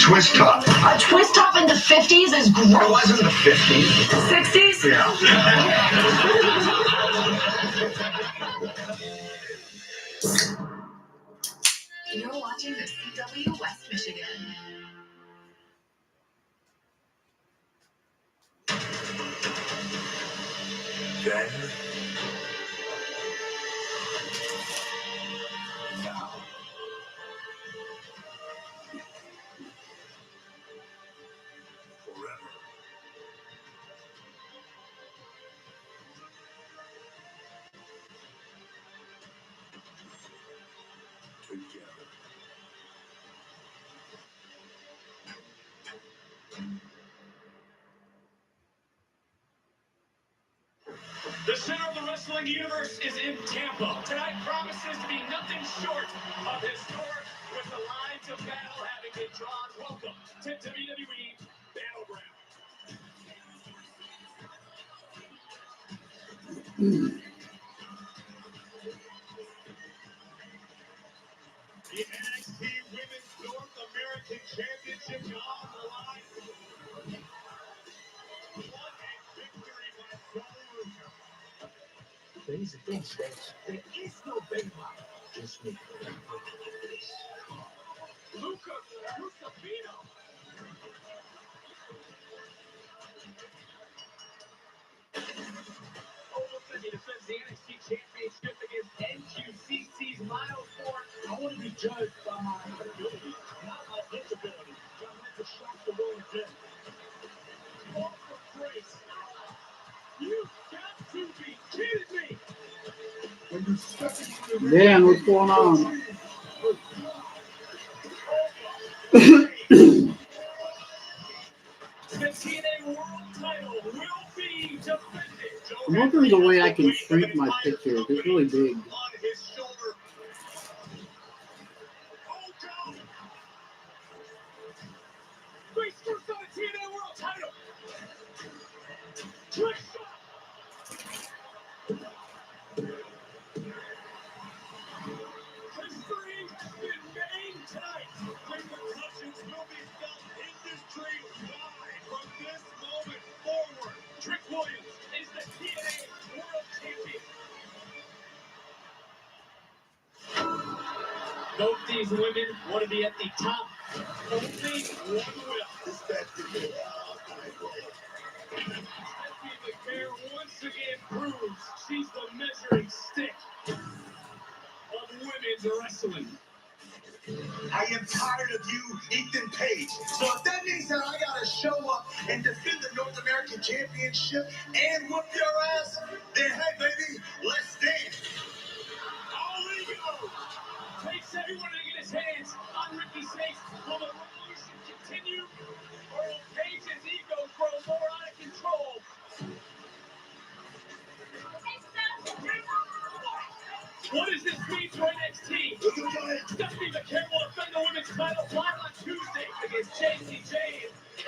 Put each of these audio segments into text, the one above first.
twist top. A twist top in the 50s is gross. It wasn't the 50s. 60s? Yeah. You're watching the CW West Michigan. Then, now, forever. Together. The center of the wrestling universe is in Tampa. Tonight promises to be nothing short of historic, with the lines of battle having been drawn. Welcome to WWE Battleground. The NXT Women's North American Championship is on the line. What a victory by Revolution. Here's the thing, Spence. There is no Baylock. Just me. Luca Lucifino. He defends the NXT Championship against NQCC's Miles Ford. I want to be judged by my ability, not my disability. I'm meant to shock the world again. All for grace. You've got to be kidding me. When you step into the ring, Damn, what's going on? The TNA World title will be defended. I'm wondering the way I can shrink my picture. It's really big. On his shoulder. Oh, God. Face first on the TNA World title. Trick shot. History has been made tonight. Repercussions will be felt industry-wide from this moment forward. Trick Williams is the TNA World Champion. Both these women want to be at the top. Only one will. Stephanie McMahon once again proves she's the measuring stick of women's wrestling. I am tired of you, Ethan Page. So if that means that I gotta show up and defend the North American Championship and whoop your ass, then hey baby, let's dance. All ego takes everyone to get his hands on Ricky Snakes. Will the revolution continue, or will Page's ego grow more out of control? What does this mean for NXT? Stephanie McMahon will defend the women's title live on Tuesday against JCJ.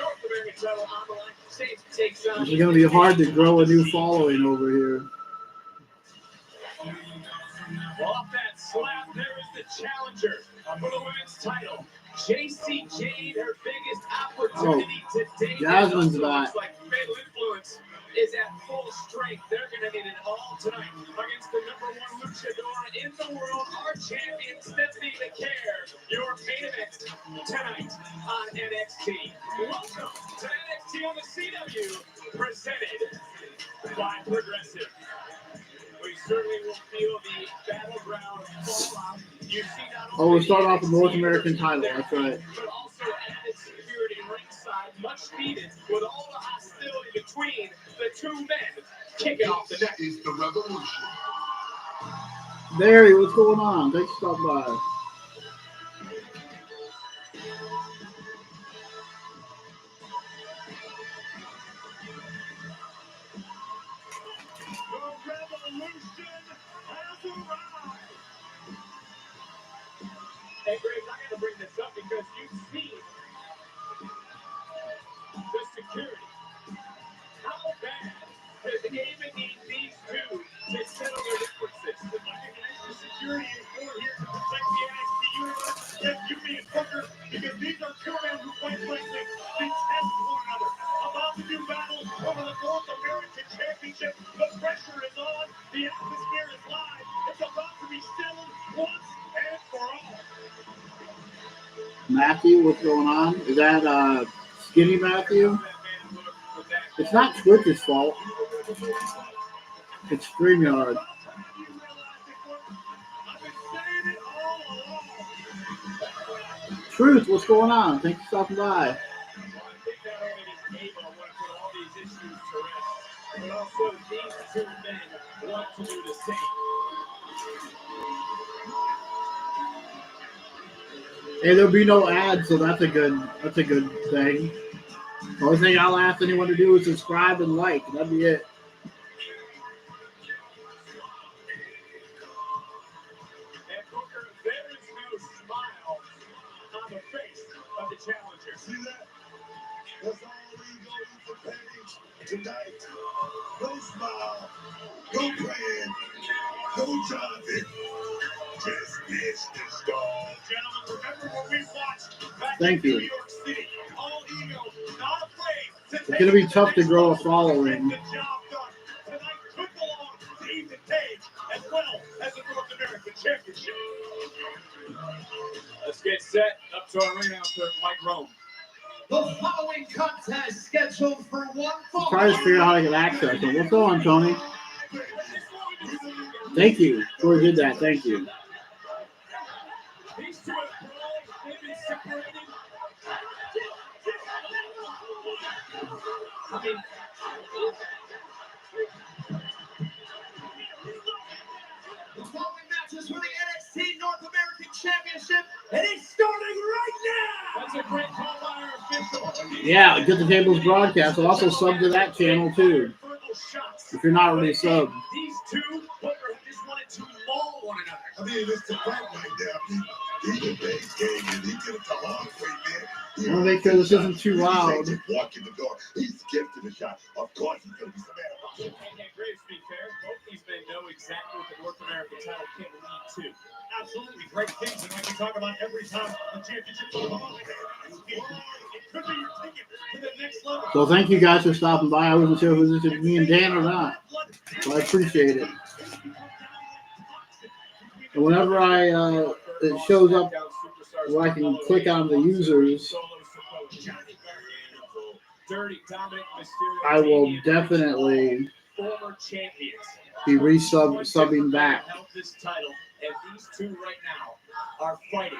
North American title on the line. Saints takes on. It's going to be hard to grow a new following over here. Off that slap, there is the challenger for the women's title. JC Jade, her biggest opportunity today. Jasmine's back. Looks like fatal influence is at full strength. They're going to need it all tonight against the #1 luchador in the world, our champion, Stephanie McMahon. Your main event tonight on NXT. Welcome to NXT on the CW, presented by Progressive. We certainly will feel the battleground fallout. You see not only Oh, we're starting off with North American title. That's right. but also added security ringside, much needed, with all the hostility between the two men kicking off the neck. Is the revolution. Barry, what's going on? Thanks for stopping by. The revolution has arrived. Hey, Graves, I got to bring this up because you've seen the security. How bad does Ava need these two to settle their differences? I think extra security is more here to protect the NXT universe than you being fucker, because these are two men who fight Matthew, what's going on? Is that Skinny Matthew? It's not Twitch's fault. It's StreamYard. Truth, what's going on? Thanks for stopping by. Hey, there'll be no ads, so that's a good thing. The only thing I'll ask anyone to do is subscribe and like. That'd be it. And Booker, there is no smile on the face of the challenger. See that? That's all we go to Paige tonight. No smile, no praying, no Jonathan. Just business, dog. Gentlemen, remember what we watched back Thank in you. New York City. All ego, not afraid to It's going to be tough to grow a following. the job done. Tonight could belong to Ethan Page as well as the North American Championship. Let's get set up to our ring announcer, Mike Rome. The following contest scheduled for one fall. Try to figure out how to get access. So what's going on, Tony? Thank you. Whoever did that, thank you. These two have brawled, they've been separated. I mean, The following matches for the NXT North American Championship, and it's starting right now. that's a great call by our official. Yeah, Get the Tables broadcast. I'll also sub to that channel too. Verbal shots. If you're not already subbed. These two, Booker, just wanted to maul one another. I mean, it's the fight right now. He the base game and he did it the hard way, man. I want to make sure this isn't too loud. Just walk in the door. He's gifted a shot. Of course he's going to be some man about it. And Graves, to be fair, both these men know exactly what the North American title can lead to. Absolutely great things, and like we talk about every time the championship goes on, it could be your ticket to the next level. So thank you guys for stopping by. I wasn't sure if it was just me and Dan or not. So I appreciate it. And whenever it shows up where I can click on the users, I will definitely former champions be subbing back. held this title, and these two right now are fighting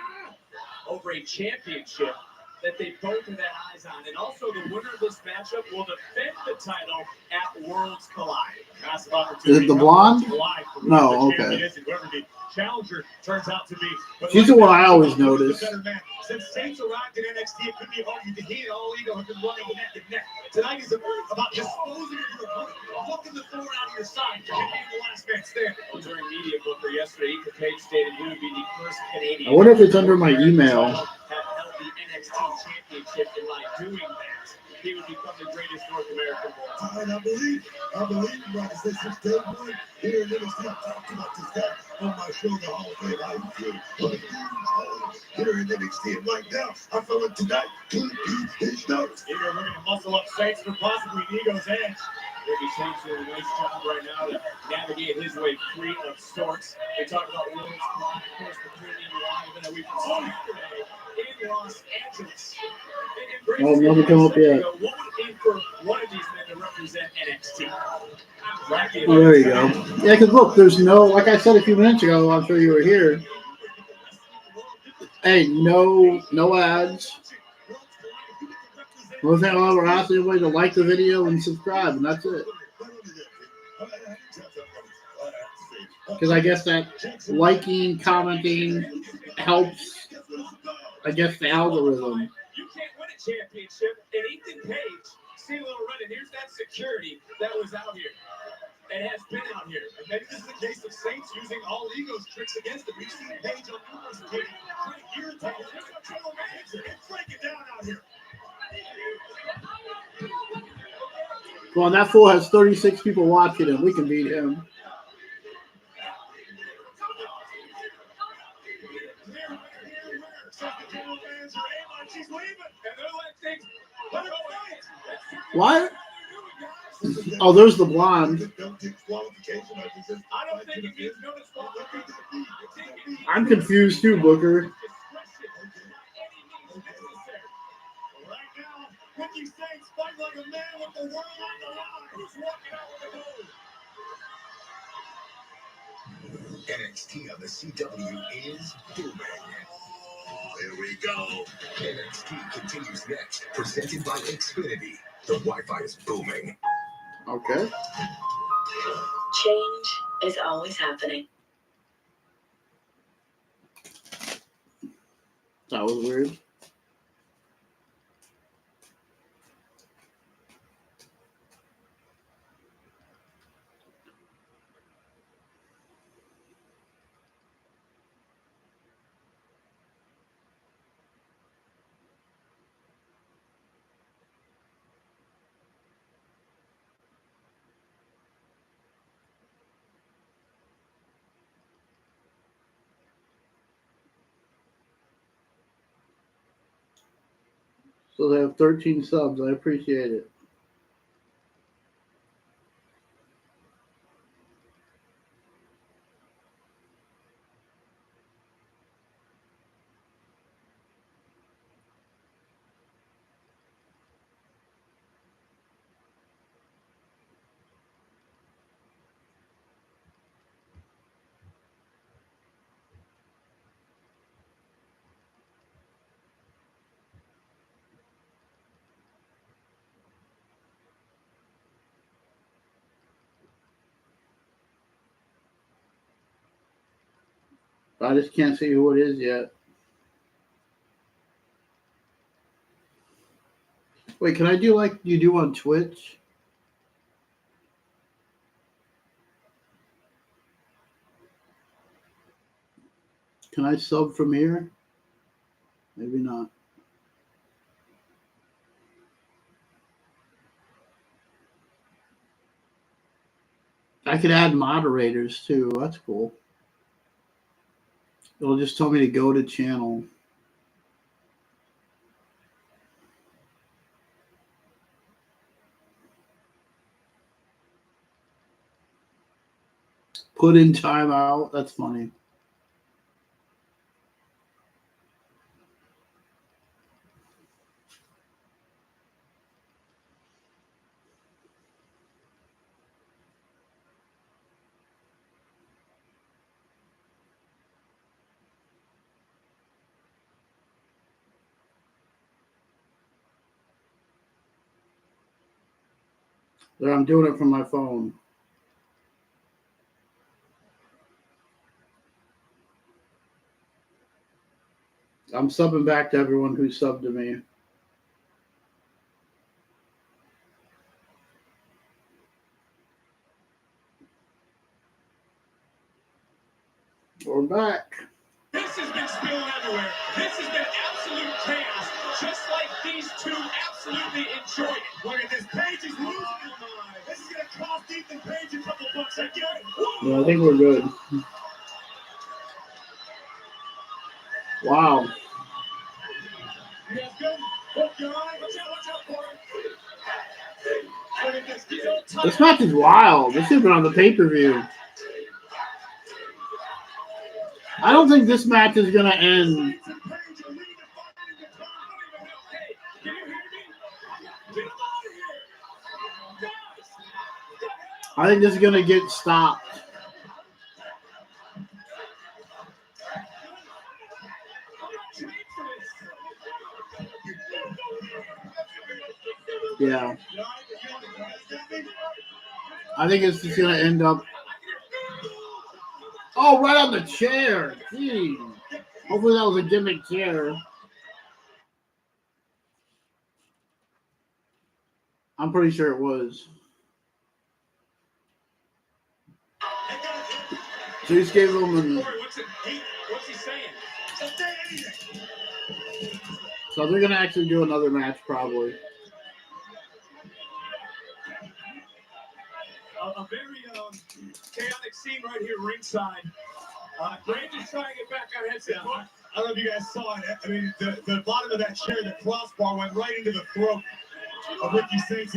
over a championship that they both have had eyes on. And also the winner of this matchup will defend the title at Worlds Collide. Massive opportunity. Is it the blonde? Collide for No, whoever the okay. champion is and whoever the challenger turns out to be. But She's the one I always notice. Better man. Since Saints arrived in NXT, it could be argued that he and All Ego have been running neck and neck. Tonight is about disposing of your opponent, looking the thorn out of your side, and being the last man standing. During media Booker yesterday, Ethan Page stated he would be the first Canadian. I wonder if it's under my email. Have held the NXT championship, and by doing that, he would become the greatest North American born. And I believe, like I said, since day one, here in NXT, I talked about this guy on my show, the Hall of Fame, how he feel, but he's home here in NXT. And right now, I feel like tonight could be his night. Ego looking to muscle up Saints for possibly Ego's edge. Ricky Saints doing a nice job right now to navigate his way free of sorts. They talk about Worlds Collide, of course, the premium live event that we saw yesterday in Los Angeles. Oh, nothing come up yet. What would it be for one of these men to represent NXT? Oh, there you go. Yeah, because look, there's no, like I said a few minutes ago, I'm sure you were here. Hey, no ads. The only thing I'll ever ask anybody to like the video and subscribe, and that's it. Because I guess that liking, commenting helps, I guess, the algorithm. You can't win a championship, and Ethan Page, see a little run, and here's that security that was out here and has been out here. And maybe this is the case of Saints using All Ego's tricks against him. We've seen Page on numerous occasions trying to irritate him. There's a general manager. It's breaking down out here. Well, that fool has 36 people watching him. We can beat him. She's leaving, and they're like things. Let her fight. What? Oh, there's the blonde. Don't get qualification. I don't think it means no disqualification. I'm confused too, Booker. Ricky Saints fight like a man with the world on the line. Who's walking out with the gold? NXT on the CW is booming. Here we go. NXT continues next. Presented by Xfinity. The Wi-Fi is booming. Okay. Change is always happening. That was weird. So they have 13 subs. I appreciate it. I just can't see who it is yet. Wait, can I do like you do on Twitch? Can I sub from here? Maybe not. I could add moderators too. That's cool. It'll just tell me to go to channel. Put in timeout. That's funny. There, I'm doing it from my phone. I'm subbing back to everyone who subbed to me. We're back. This has been spilling everywhere. This has been absolute chaos. Just like these two absolutely enjoy it. Look at this. Page is losing his mind. This is going to cost Ethan Page a couple bucks. I get it. Yeah, I think we're good. Wow. You guys good? Hook your eye. Watch out for it. Look at this. He's all tired. This match is wild. This should have been on the pay-per-view. I don't think this match is going to end. I think this is going to get stopped. Yeah. I think it's just going to end up. Oh, right on the chair. Gee. Hopefully that was a gimmick chair. I'm pretty sure it was. So he just gave him an. What's he saying? So they're going to actually do another match probably. A very chaotic scene right here ringside. Grant is trying to get back on headset. I don't know if you guys saw it. I mean, the bottom of that chair, the crossbar went right into the throat of Ricky Saints.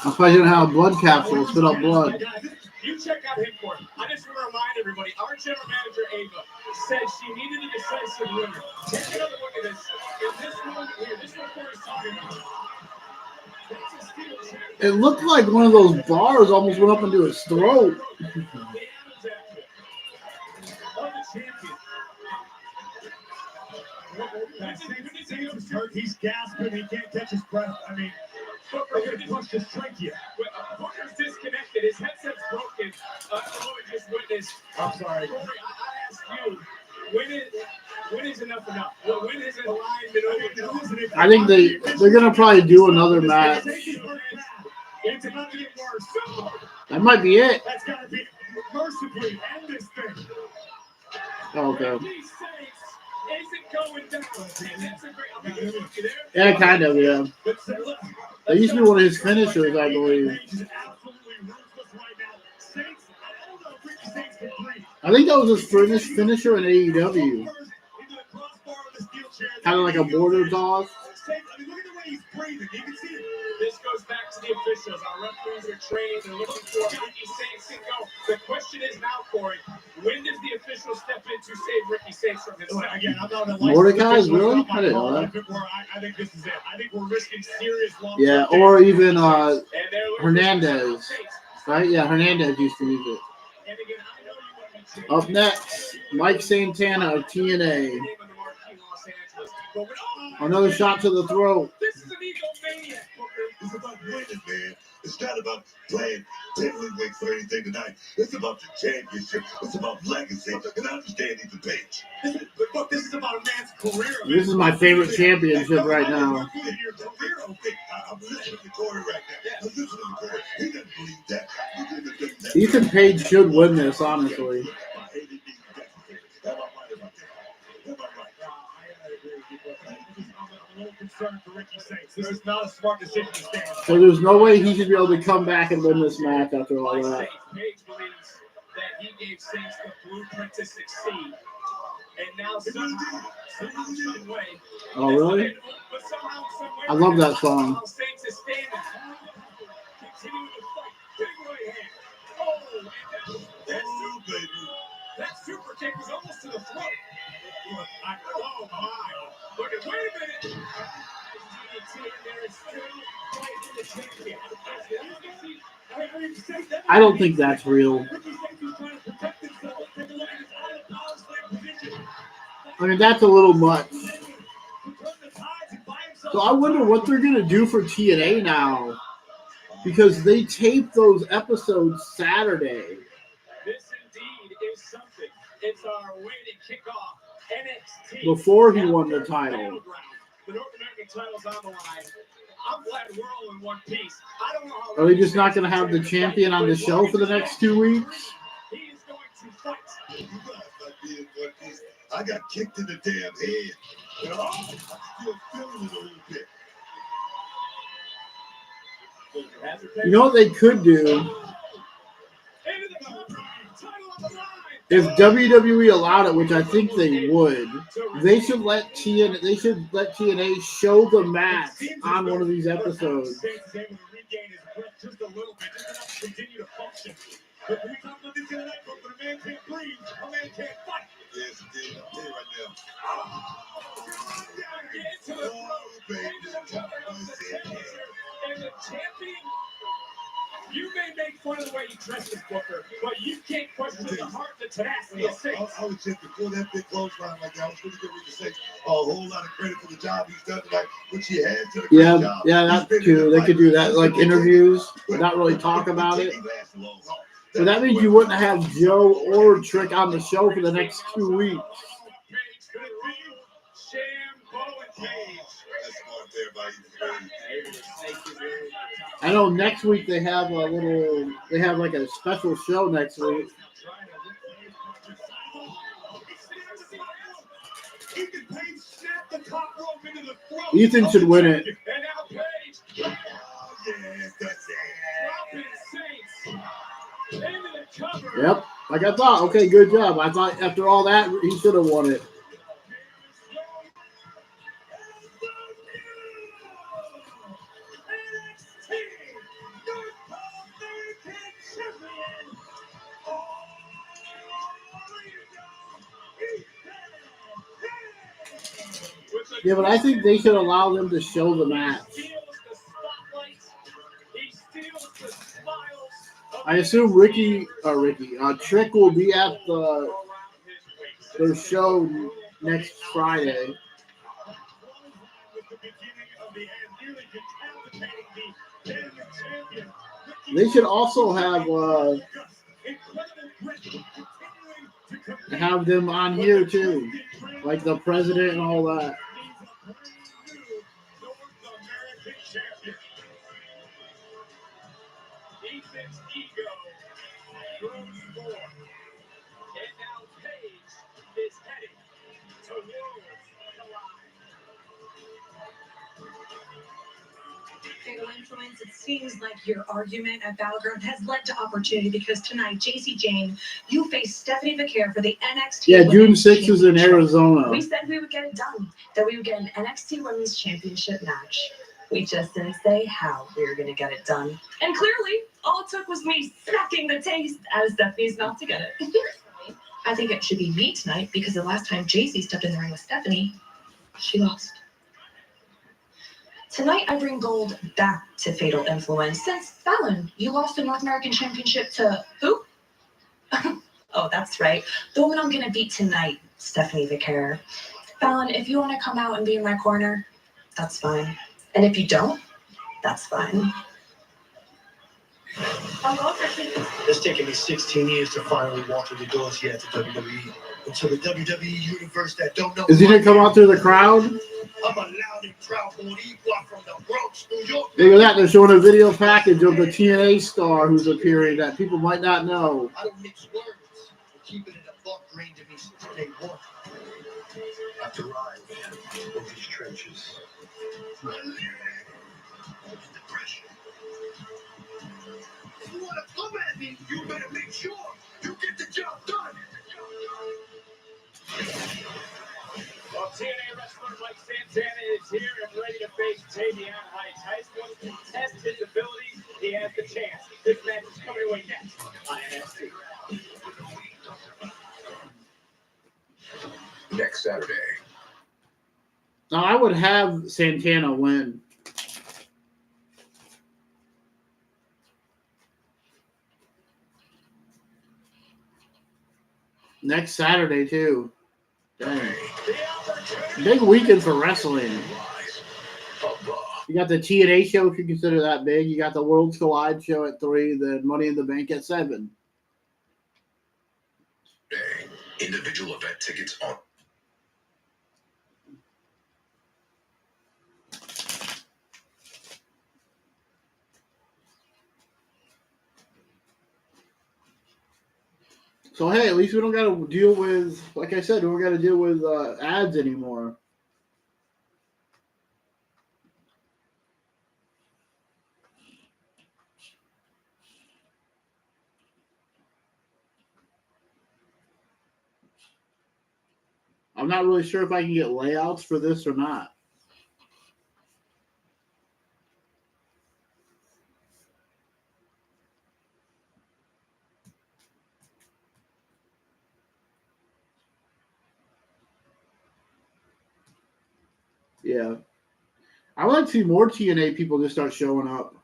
I'm fighting how blood capsules spit out blood. You check out him for it. I just want to remind everybody, our general manager, Ava, said she needed a decisive winner. Take another look at this. In this moment here, this is what Corey's talking about. That's a steel chair. It looked like one of those bars almost went up into his throat. The Adams apple of the champion. Saints is hurt. He's gasping. He can't catch his breath. I mean, they're going to punch his trachea. Booker's disconnected. His headset's broken. What we just witnessed. I'm sorry. Corey, I ask you, when is enough enough? When is a line been over? I think they're gonna probably do another match. It's about to get worse. That might be it. That's got to be mercifully end this thing. Okay. These Saints isn't going down. And that's a great. I mean, you there? Yeah, kind of. Yeah. That used to be one of his finishers, I believe. I think that was his finisher in AEW. Kind of like a border toss. This goes back to the officials. Our referees are trained. They're looking for Ricky Saints to go. The question is now, Corey, when does the official step in to save Ricky Saints from himself? Again, I'm not a Mordecai's really? I didn't know that. I think this is it. I think we're risking serious long. Yeah, or even And they're looking Hernandez. for Right? Yeah, Hernandez used to use it. And again, I know you want to be Up next, Mike Santana of TNA. Another shot to the throat. This is an egomaniac, Booker. It's about winning, man. It's not about playing tiddlywinks or anything tonight. It's about the championship. It's about legacy. And I understand he's a page. But this is about a man's career. This is my favorite championship right now. I'm listening to Corey right now. I'm listening to Corey. He doesn't believe that. Ethan Page should win this, honestly. I'm a little concerned for Ricky Saints. This is not a smart decision to stand. So there's no way he should be able to come back and win this match after all that. Page believes that he gave Saints the blueprint to succeed. And now somehow, some way. Oh, really? But somehow, some way, I love that song. Saints is standing. Continuing to fight. Big right hand. Oh, and that super kick was almost to the throat. Oh, my. Look at, wait a minute. I don't think that's real. I mean, that's a little much. So I wonder what they're going to do for TNA now. Because they tape those episodes Saturday. This indeed is something. It's our way to kick off NXT. Before he won the title. The North American title's on the line. I'm glad we're all in one piece. I don't know how. Are they just not going to have the champion on the show for the next 2 weeks? He is going to fight. You guys might be in one piece. I got kicked in the damn head. I'm still feeling it a little bit. You know what they could do? If WWE allowed it, which I think they would, they should let TNA show the match on one of these episodes. Just a little bit, just enough to continue to function. But we talk about this the other night, but a man can't breathe, a man can't fight. Yes, indeed. I'll tell you right now. And the champion, you may make fun of the way he dresses, Booker, but you can't question the heart, the tenacity of Saints. I was just before that big clothesline like that. I was going to give Ricky Saints a whole lot of credit for the job he's done tonight, which he has to the job. Yeah, that's true. They could do that, like interviews, but not really talk about it. So that means you wouldn't have Joe or Trick on the show for the next 2 weeks. I know next week they have like a special show next week. Ethan should win it. Yep, like I thought. Okay, good job. I thought after all that, he should have won it. Yeah, but I think they should allow them to show the match. I assume Trick will be at their show next Friday. They should also have them on here too, like the president and all that. Ethan's ego grows more. And now Paige is heading to Worlds Collide. Fatal Influence, it seems like your argument at Battleground has led to opportunity because tonight, JC Jane, you face Stephanie McCare for the NXT. Yeah, June 6th is in Arizona. We said we would get it done, that we would get an NXT Women's Championship match. We just didn't say how we were going to get it done. And clearly, all it took was me smacking the taste out of Stephanie's mouth to get it. I think it should be me tonight because the last time JC stepped in the ring with Stephanie, she lost. Tonight, I bring gold back to Fatal Influence. Since Fallon, you lost the North American Championship to who? Oh, that's right. The woman I'm going to beat tonight, Stephanie McCare. Fallon, if you want to come out and be in my corner, that's fine. And if you don't, that's fine. It's taken me 16 years to finally walk through the doors here at the WWE. And to the WWE universe that don't know. Is he going to come out through the crowd? I'm a loud and proud Boricua from the Bronx, New York. Look at that. They're showing a video package of the TNA star who's appearing that people might not know. I don't mix words. Keeping it a buck grain to me since day one. I've arrived in these trenches. Depression. If you want to come at me, you better make sure you get the job done. Well, TNA wrestler Mike Santana is here and ready to face Tavion Heights. Heights wants to test his abilities. He has the chance. This match is coming away next on NXT. Next Saturday. Now, I would have Santana win. Next Saturday, too. Dang. Big weekend for wrestling. You got the TNA show, if you consider that big. You got the Worlds Collide show at 3, then Money in the Bank at 7. Individual event tickets on. So, hey, at least we don't got to deal with, like I said, we don't got to deal with ads anymore. I'm not really sure if I can get layouts for this or not. Yeah. I would like to see more TNA people just start showing up.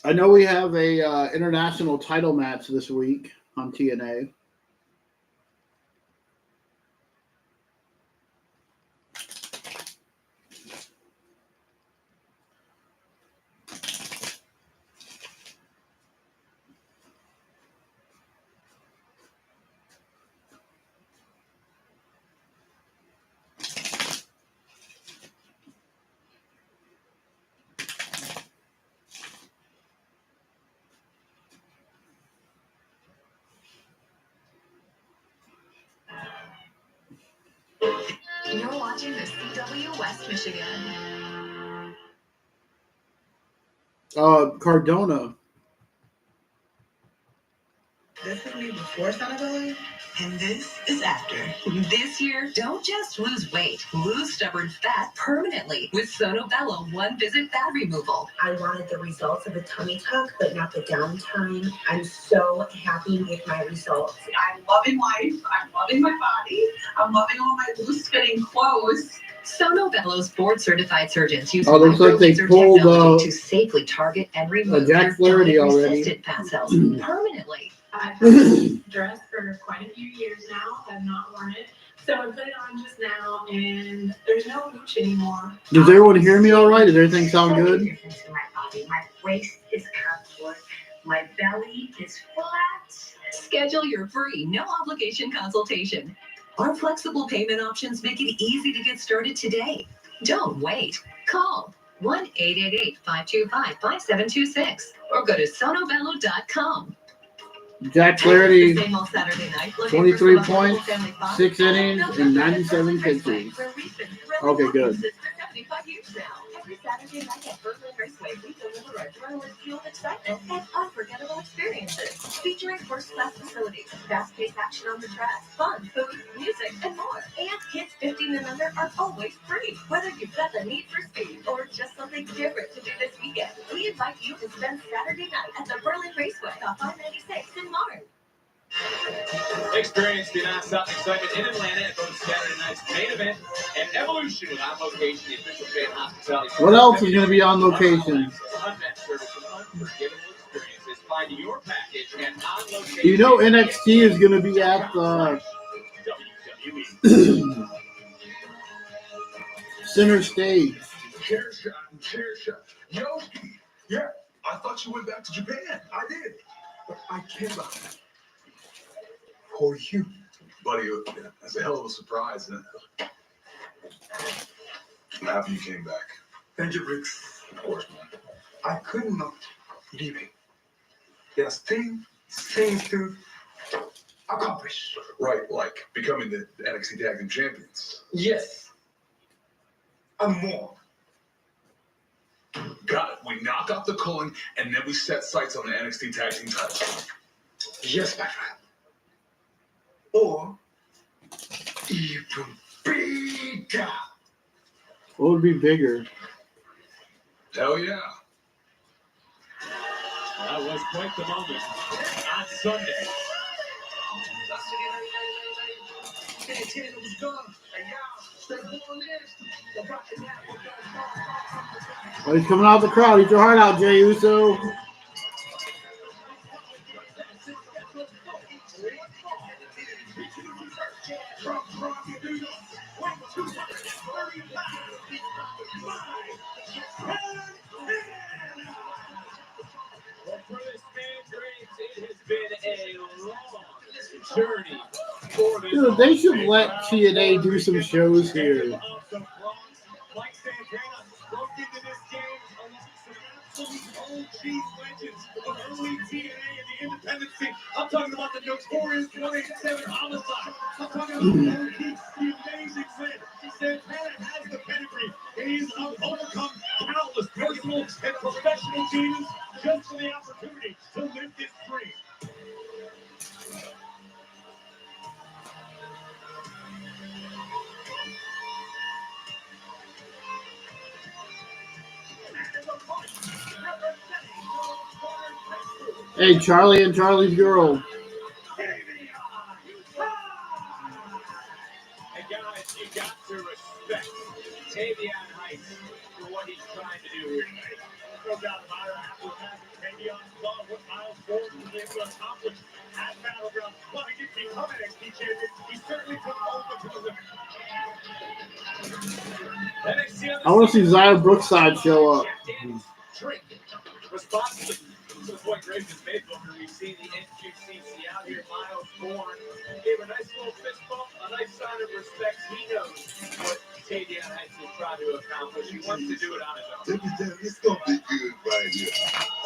I know we have a international title match this week on TNA. You're watching the CW West Michigan. Cardona. This is me before Sanabella, and this is after. This year, don't just lose weight, lose stubborn fat permanently with Sonobello one-visit fat removal. I wanted the results of a tummy tuck, but not the downtime. I'm so happy with my results. I'm loving life. I'm loving my body. I'm loving all my loose-fitting clothes. Sonobello's board-certified surgeons use looks like they laser pulled technology to safely target and remove Jack Flaherty already. resistant fat cells permanently. I've had this dress for quite a few years now. I've not worn it. So I put it on just now, and there's no mooch anymore. Does everyone hear me all right? Does everything sound good? Difference in my body. My waist is contoured. My belly is flat. Schedule your free, no-obligation consultation. Our flexible payment options make it easy to get started today. Don't wait. Call 1-888-525-5726 or go to sonobello.com. Jack Flaherty, Same all Saturday night, looking 23 for some points, family fun? 6 innings, and 97 pitches. Okay, good. Every Saturday night at Berkeley Raceway, we deliver adrenaline-fueled excitement and unforgettable experiences, featuring first-class facilities, fast-paced action on the track, fun, food, music, and more. And kids 15 and under are always free. Whether you've got the need for speed or just something different to do this weekend, we invite you to spend Saturday night at the Berkeley Raceway off I-96 in Martin. Experience the non-stop excitement in Atlanta at both Saturday night's main event and Evolution with on location, the official fan hospitality. What else is going to be on location? Unmatched service and unforgettable experiences. Find your package and on location. You know NXT is going to be at center stage. Chair shot. Yoshi. Yeah, I thought you went back to Japan. I did. But I came back. For you. Buddy, that's a hell of a surprise, isn't it? I'm happy you came back. Thank you, Briggs. Of course, man. I could not leave it. There's things to accomplish. Right, like becoming the NXT Tag Team Champions. Yes. And more. Got it. We knock out the culling, and then we set sights on the NXT Tag Team title. Yes, my friend. Or even bigger. What would be bigger? Hell yeah. That was quite the moment on Sunday. Oh, he's coming out of the crowd. Eat your heart out, Jey Uso. Well, for this man, Graves, it has been a long journey for this. Dude, they should let TNA do some shows here. Mike Santana broke into this game along some absolute OG legends of early TNA and the independent scene. I'm talking about the notorious 187 Homicide. I'm talking about the amazing Santana has the pedigree. He's overcome countless personal and professional demons just for the opportunity to live this dream. Hey, Charlie and Charlie's girl. And guys, you got to respect Tavion Heights for what he's trying to do here tonight. No doubt about it. After that, Tavion saw what Miles Ford was able to accomplish at Battleground. While he didn't become NXT champion, he certainly took over to the limit. I want to see Zaya Brookside show up. Drink responsibly. To the point Graves has made, Booker. We've seen the NQCC out here. Miles Bourne gave a nice little fist bump, a nice sign of respect. He knows what Tavion Heights is trying to accomplish. He wants to do it on his own. It's gonna be good right here.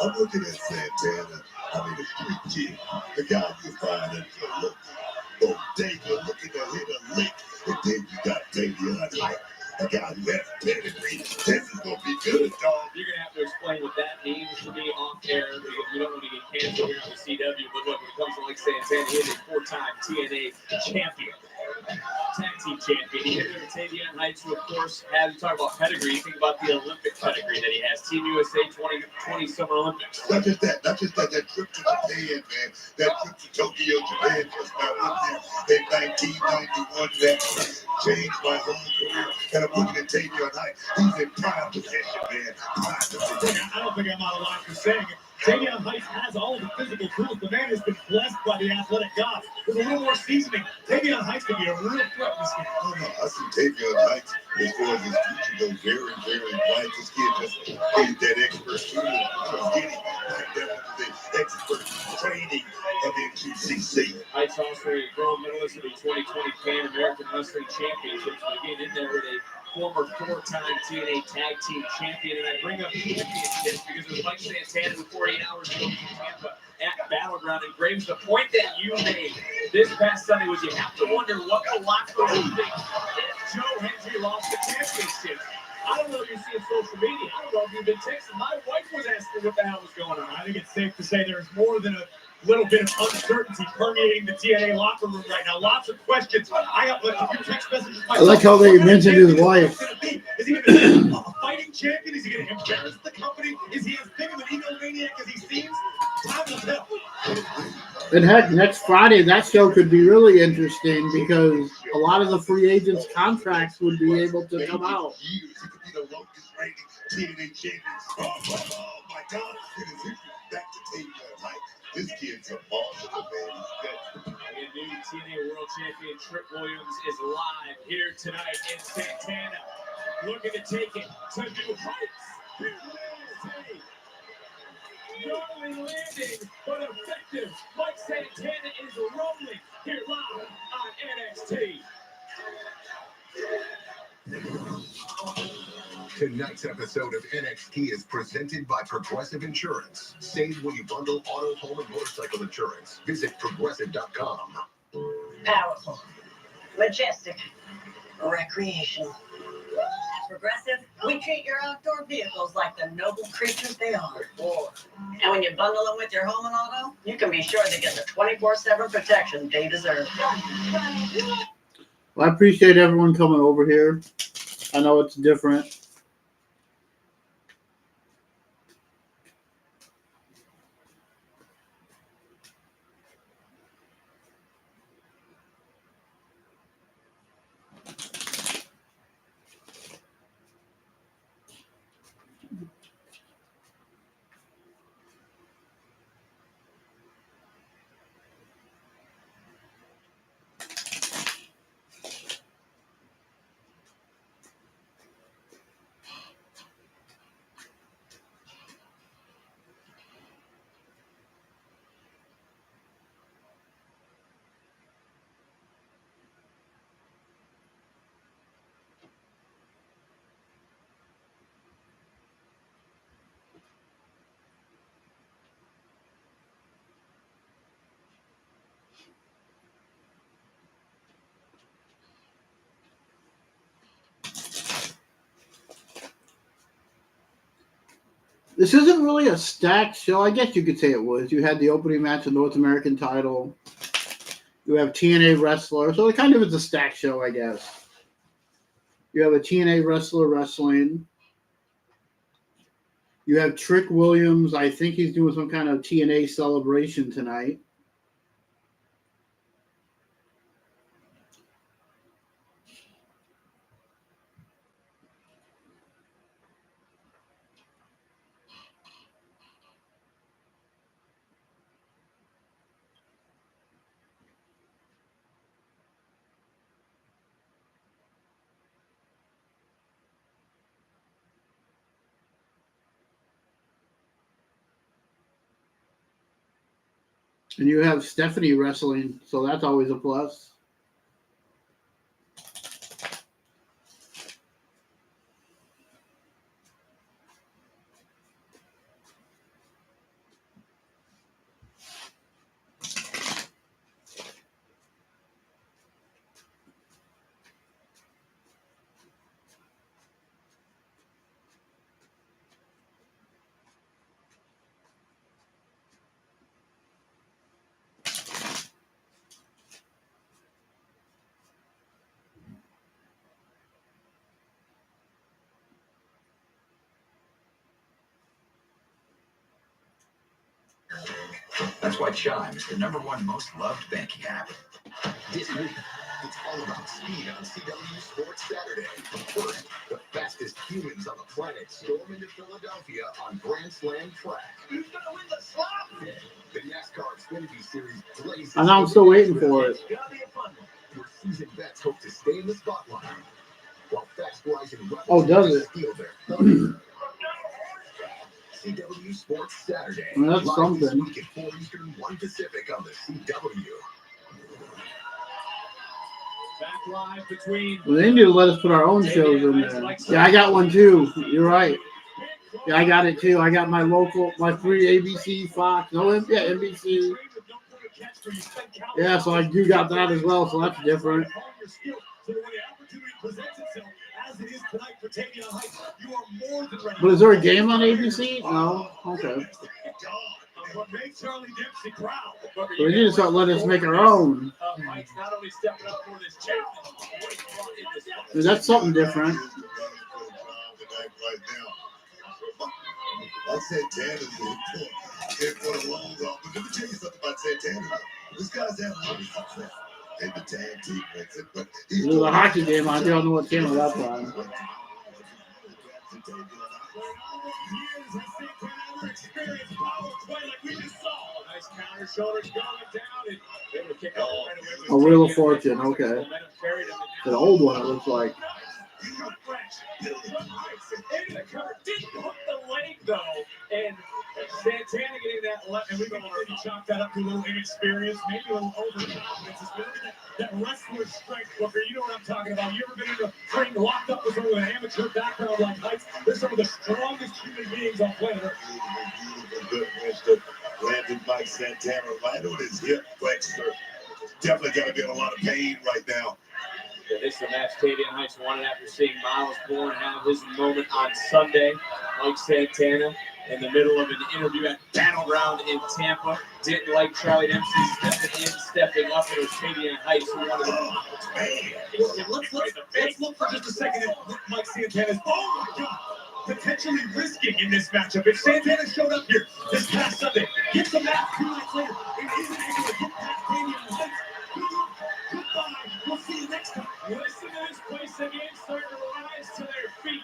I'm looking at Santana. I mean, the street kid, the guy you find at the look. Bodega looking to hit a lick, and then you got Tavion Height. A guy who has pedigree. This is going to be good, dog. You're going to have to explain what that means to me off air because we don't want to get canceled here on the CW. But look, when it comes to Mike Santana, he is a 4-time TNA champion. Tag team champion. He hit over Tavion Heights, who, of course, has, you talk about pedigree, you think about the Olympic pedigree that he has. Team USA 20 Summer Olympics. Not just that, that trip to Japan, man. That trip to Tokyo, Japan, just about went there in 1991. That changed my whole career. And I'm looking at Tavion Heights. He's in prime position, man. Prime position. I don't think I'm out of line for saying it. Tavion Heights has all the physical tools. The man has been blessed by the athletic gods. With a little more seasoning, Tavion Heights can be a real threat in this game. Oh, no, I see Tavion Heights as far as his future goes very, very bright. This kid just is that expert shooter. Just getting right down to the expert training of NQCC. Heights also a gold medalist of the 2020 Pan American Wrestling Championships. But again, in there with a former 4-time TNA Tag Team Champion. And I bring up championships because it was Mike Santana before 8 hours ago in Tampa at Battleground. And Graves, the point that you made this past Sunday was you have to wonder what the locker room thinks if Joe Hendry lost the championship. I don't know if you're seeing social media. I don't know if you've been texting. My wife was asking what the hell was going on. I think it's safe to say there's more than a little bit of uncertainty permeating the TNA locker room right now. Lots of questions. I got a few text messages. I like how they mentioned his wife. Is he going to be a fighting champion? Is he going to embarrass the company? Is he as big of an egomaniac as he seems? Time will tell. And heck, next Friday, that show could be really interesting because a lot of the free agents' contracts would be able to come out. Years, he could be the longest reigning TNA champion. Oh my God. It is back to Tavion Heights. This kid's a monster, man. He's good. And new TNA World Champion Trick Williams is live here tonight in Santana, looking to take it to new heights. Here it is, gnarly landing, but effective. Mike Santana is rolling here live on NXT. Tonight's episode of NXT is presented by Progressive Insurance. Save when you bundle auto, home, and motorcycle insurance. Visit progressive.com. Powerful, majestic, recreational. At Progressive, we treat your outdoor vehicles like the noble creatures they are. And when you bundle them with your home and auto, you can be sure they get the 24/7 protection they deserve. Well, I appreciate everyone coming over here. I know it's different. This isn't really a stacked show. I guess you could say it was. You had the opening match of North American title. You have TNA wrestler. So it kind of is a stacked show, I guess. You have a TNA wrestler wrestling. You have Trick Williams. I think he's doing some kind of TNA celebration tonight. And you have Stephanie wrestling, so that's always a plus. That's why Chime is the #1 most loved banking app. This week, it's all about speed on CW Sports Saturday. First, the fastest humans on the planet storm into Philadelphia on Grand Slam track. Who's going to win the slot? The NASCAR Xfinity Series blazes. And I'm still waiting for it. It's gonna be a fun one. Your seasoned vets hope to stay in the spotlight, while fast-rising rebels Oh, does it? steal their thunder. CW Sports Saturday. Well, that's Live something. this week at 4 Eastern, 1 Pacific on the CW. Back live between. Well, they need to let us put our own shows in there. Yeah, I got one too. You're right. Yeah, I got it too. I got my 3 ABC, Fox, NBC. Yeah, so I do got that as well, so that's different. So when the opportunity presents itself, as it is tonight for Tavion Heights, you are more than ready. But is there a game on ABC? No? Okay. What makes Charlie Dempsey proud. So we need to start letting us make our own. Mike's not only stepping up for this challenge, That's something different. I said Santana did for a long time. But let me tell you something about Santana. This guy's had a lot of success in the tag team mix. But There's a hockey game on. I don't know what channel that's on. nice counter, shoulders going down, and they would kick out right away. A Wheel of Fortune, okay. The old one, it looks like. Into the cover, didn't hook the leg though, and Santana getting that left, and we can maybe chalk that up to a little inexperience, maybe a little overconfidence. It's been that wrestler strength, Booker. You know what I'm talking about. You ever been in a ring locked up with someone with an amateur background like Heights? They're some of the strongest human beings on planet Earth. Good wrench that landed by Santana right on his hip flexor. Definitely got to be in a lot of pain right now. Yeah, this is the match Tavion Heights wanted after seeing Miles Bourne have his moment on Sunday. Mike Santana, in the middle of an interview at Battleground in Tampa, didn't like Charlie Dempsey stepping up. It was Tavion Heights who wanted to. Let's look for just a second at Mike Santana's. Oh my God! Potentially risking in this matchup. If Santana showed up here this past Sunday, gets the match 2 nights later, and isn't able to get past Tavion Heights, goodbye. We'll see you next time. Listen to this place again, starting to rise to their feet.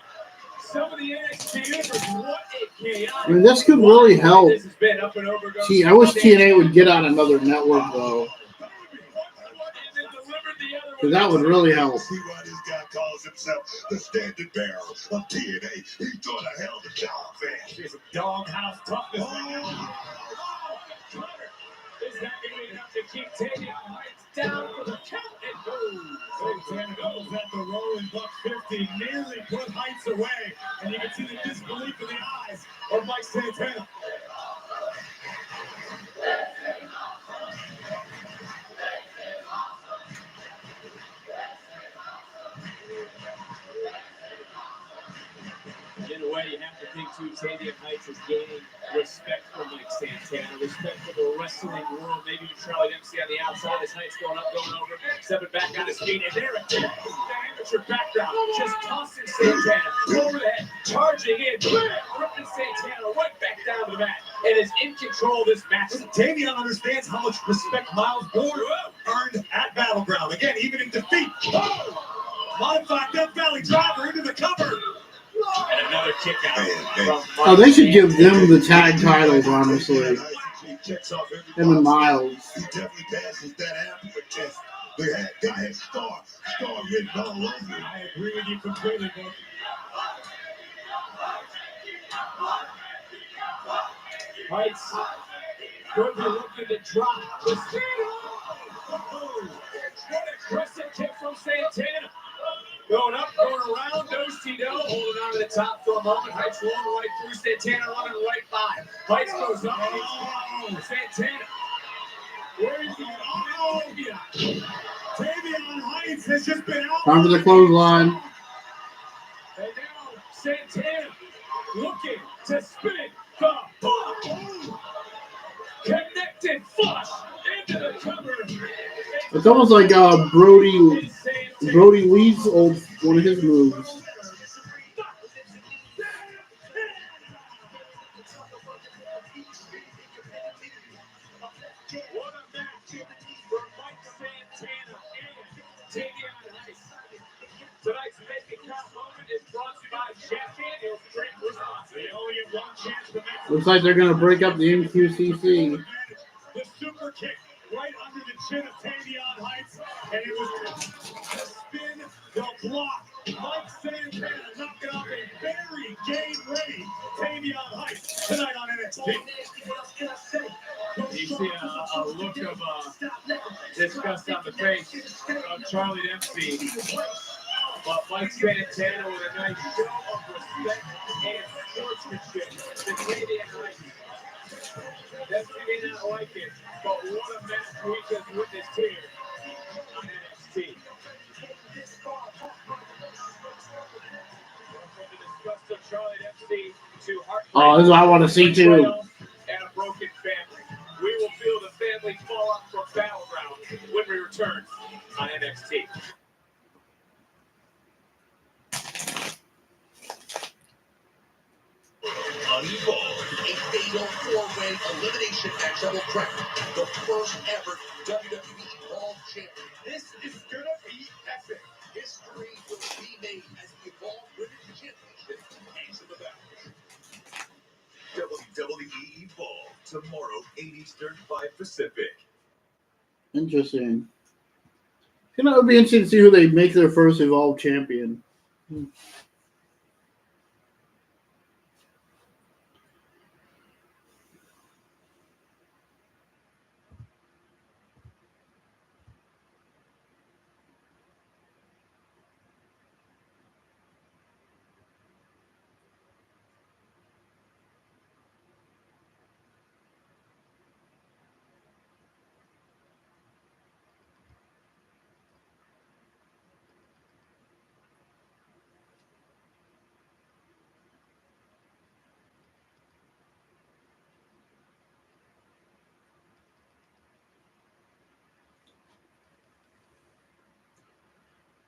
Some of the NXT universe, what a chaos. I mean, this could really help. This has been up and over. Gee, I wish TNA would get on another network, though. Because that would really help. See why this guy calls himself the standard bearer of TNA. He's doing a hell of a job, man. There's a doghouse toughness right now. Is that going to be enough to keep Tavion Heights down for the count and goes? Santana goes at the rolling buck 50, nearly put Heights away. And you can see the disbelief in the eyes of Mike Santana. In a way, you have to think, too, Tavion Heights is gaining respect for Mike Santana, respect for the wrestling world. Maybe Charlie Dempsey on the outside as Heights going up, going over, stepping back on his feet. And there it is, the amateur background, just tossing Santana over the head, charging in, ripping Santana right back down to the mat, and is in control of this match. Tavion understands how much respect Miles Bourne earned at Battleground. Again, even in defeat. Oh! Modified Death Valley driver into the cover. And another kick out. Oh, they should give them the tag titles, honestly. Him and Miles. He definitely passes that appetite test. The guy had star written all over him. I agree with you completely, bro. Heights could be looking to drop the speed. Oh, what aggressive kick from Santana. Going up, going around, do-si-do, holding on to the top for a moment. Heights rolling right through, Santana running right by. Heights goes up, Santana. Where is he? Oh, yeah. Tavion Heights has just been out. Time for the clothesline. And now Santana looking to spin the ball. Connected flush into the cover. It's almost like Brody Lee's old one of his moves. Looks like they're going to break up the MQCC. The super kick right under the chin of Tavion Heights, and it was the spin, the block. Mike Santana knocking off a very game-ready Tavion Heights tonight on NXT. You see a look of disgust on the face of Charlie Dempsey. But Mike Santana with a nice show of respect and sportsmanship to Tavion Heights. Dempsey may not like it, but what a match we just witnessed here on NXT. Oh, this is what I want to see too. And a broken family. We will feel the family fall out from Battleground when we return on NXT. Unevolved, a fatal four-way elimination match that will crown the first ever WWE Evolved Champion. This is gonna be epic. History will be made as the Evolved Women's Championship hangs in the balance. WWE Evolved tomorrow, 8 Eastern, 5 Pacific. Interesting. It would be interesting to see who they make their first Evolved champion.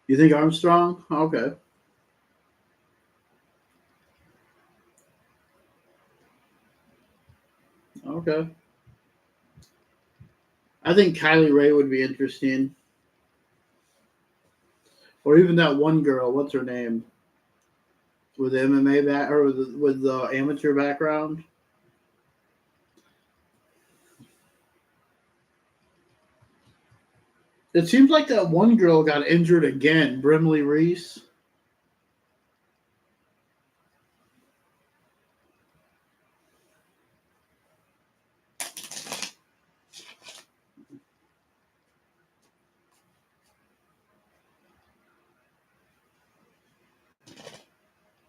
You think Armstrong? Okay. Okay. I think Kylie Ray would be interesting. Or even that one girl, what's her name? With MMA back or with the amateur background. It seems like that one girl got injured again, Brimley Reese.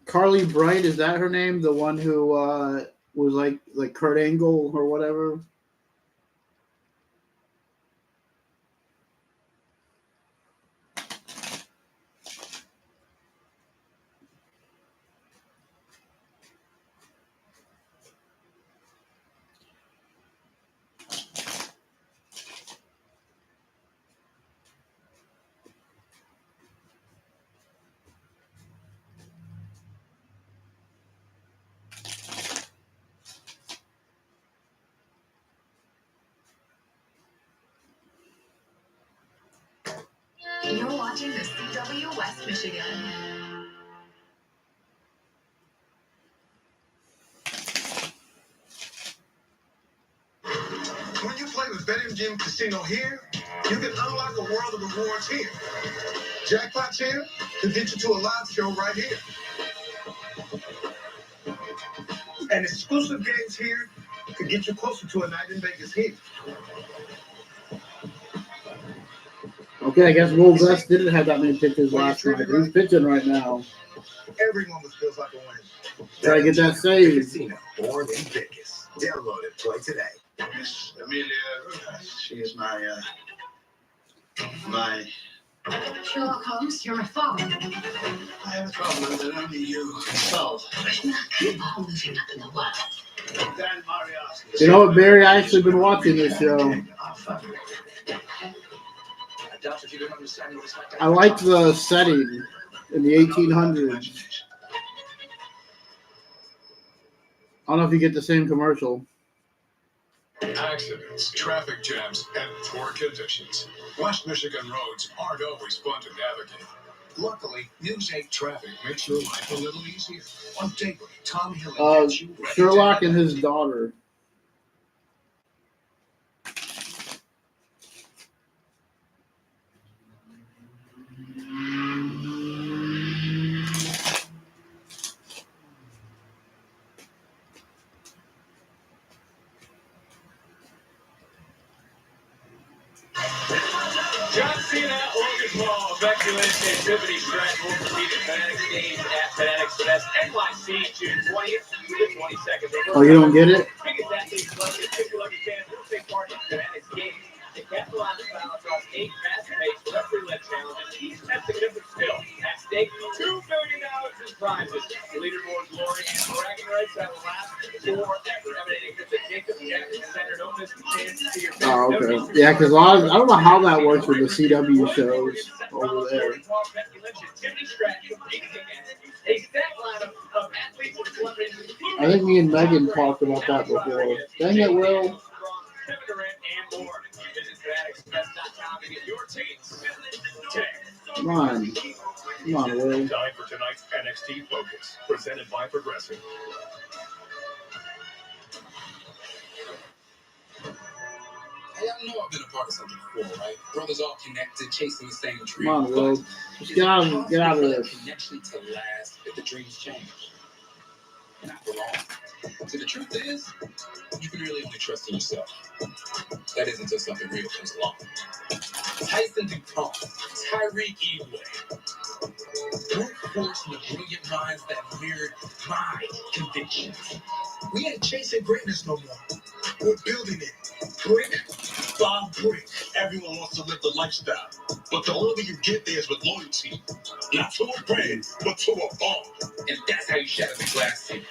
Carly Bright, is that her name? The one who was like Kurt Angle or whatever? You're watching the CW West Michigan. When you play with BetMGM Casino here, you can unlock a world of rewards here. Jackpots here could get you to a live show right here. And exclusive games here could get you closer to a night in Vegas here. Okay, I guess Will West didn't have that many pitches last night. He's pitching right now. Every moment feels like a win. Try to get that save. Casino, born in Vegas. Download it. Play today. Miss Amelia, she is my Sherlock Holmes, you're my father. I have a problem that only you can solve. Dan Marias. You know what, Barry? I actually been watching this show. I like the setting in the 1800s. I don't know if you get the same commercial. Accidents, traffic jams, and poor conditions. West Michigan roads aren't always fun to navigate. Luckily, News 8 traffic makes your life a little easier. On daybreak, Tom Hill gets you ready Sherlock to and his daughter. John Cena, Logan Paul, Becky Lynch, and Tiffany Stratton will compete at Fanatics Games at Fanatics Fest NYC, June 20th to the 22nd. Oh, you don't get it? Biggest athletes selected, 50 lucky fans will take part in Fanatics Games. They capitalize the battle across 8 fast-paced, referee-led challenges, each testing a different skill. At stake, $2 million in prizes. Leaderboard glory and bragging rights that will last forever, emanating from the Jacob Jackson Center. Don't miss the chance to see your face. Oh, okay. Yeah, because I don't know how that works with the CW shows over there. I think me and Megan talked about that before. Dang it, Will. Come on. Come on, Will. Time for tonight's NXT Focus, presented by Progressive. Hey, I know I've been a part of something before, right? Brothers all connected, chasing the same dream. Come on, Will. Just get out of this. Connection to last if the dreams change. Not for long. See, the truth is, you can really only trust in yourself. That is until something real comes along. Tyson DuPont, Tyreek Eway. Brute force and the brilliant minds that mirrored my convictions. We ain't chasing greatness no more. We're building it. Brick by brick. Everyone wants to live the lifestyle, but the only way you get there is with loyalty. Not to a brand, but to a bond. And that's how you shatter the glass ceiling.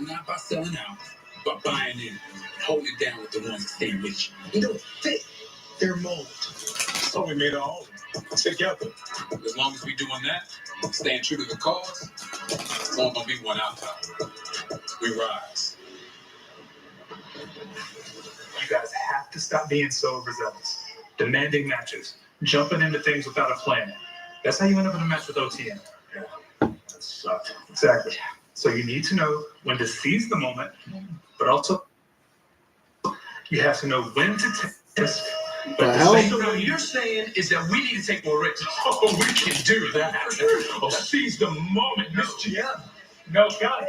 Not by selling out, but buying in and holding it down with the ones that stand with you. You don't fit their mold. So we made our own together. As long as we're doing that, staying true to the cause, it's only gonna be one outcome. We rise. You guys have to stop being so overzealous, demanding matches, jumping into things without a plan. That's how you end up in a match with OTM. Yeah, that sucked. Exactly. So you need to know when to seize the moment, but also you have to know when to take risk. The hell? So what you're saying is that we need to take more risks. Oh, we can do that. Oh, seize the moment, Miss GM. No, God.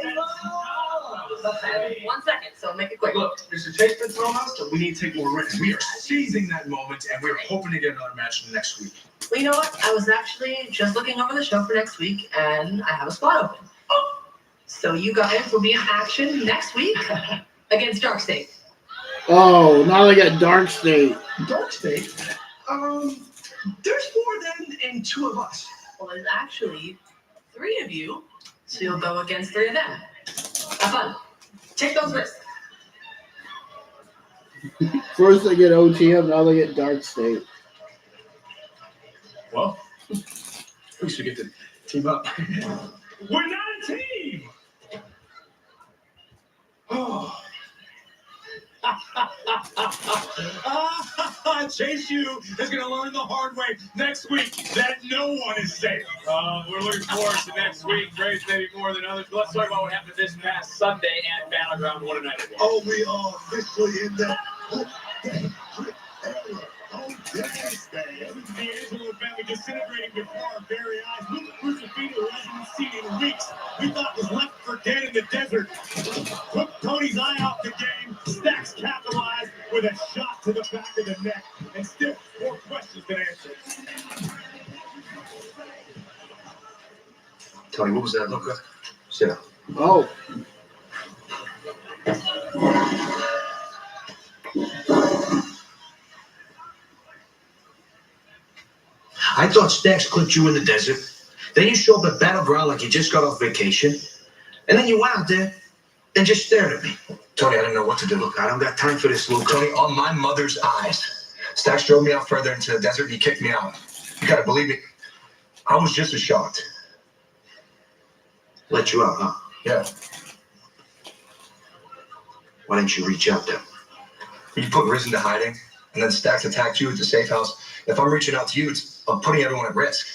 1 second, so make it quick. Look, there's a taste that's on us, so we need to take more risks. We are seizing that moment, and we're hoping to get another match next week. Well, you know what? I was actually just looking over the show for next week, and I have a spot open. Oh. So you guys will be in action next week against Dark State. Oh, now they got Dark State. Dark State? There's 4 of them and 2 of us. Well, there's actually 3 of you, so you'll go against 3 of them. Have fun. Take those risks. First they get OTM, now they get Dark State. Well, at least we get to team up. We're not a team! Oh. Chase U is going to learn the hard way next week that no one is safe. We're looking forward to next week. Grace maybe more than others. But let's talk about what happened this past Sunday at Battleground. What a night it was. Oh, we are officially in the Angelo family disintegrating before our very eyes. Luke Crucifino, who hasn't been seen in weeks, we thought was left for dead in the desert. Took Tony's eye off the game. Stacks capitalized with a shot to the back of the neck. And still, more questions than answers. Tony, what was that? Look, sit down. Oh. I thought Stacks clipped you in the desert. Then you show up at Battleground like you just got off vacation. And then you went out there and just stared at me. Tony, I didn't know what to do. Look, I don't got time for this, Luke. Tony, on my mother's eyes. Stacks drove me out further into the desert and he kicked me out. You gotta believe me. I was just as shocked. Let you out, huh? Yeah. Why didn't you reach out then? You put Riz into hiding, and then Stacks attacked you at the safe house. If I'm reaching out to you, it's of putting everyone at risk.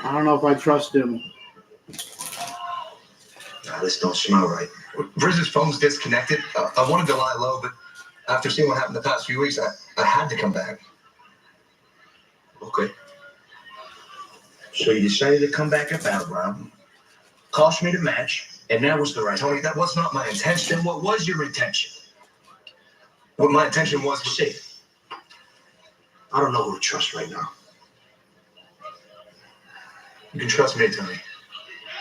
I don't know if I trust him. Nah, this don't smell right. Briz's phone's disconnected. I wanted to lie low, but after seeing what happened the past few weeks, I had to come back. Okay. So you decided to come back at Battleground, cost me the match, and that was the right. Tony, that was not my intention. Then what was your intention? What my intention was to see. I don't know who to trust right now. You can trust me, Tony.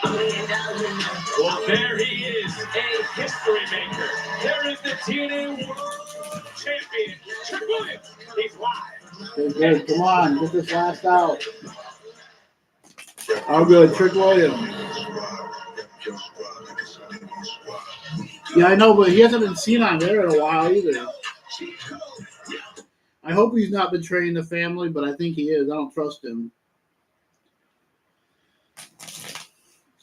Well, there he is, a history maker. There is the TNA World Champion, Trick Williams. He's live. Good. Come on, get this last out. Oh, good. Trick Williams. Yeah, I know, but he hasn't been seen on there in a while either. I hope he's not betraying the family, but I think he is. I don't trust him.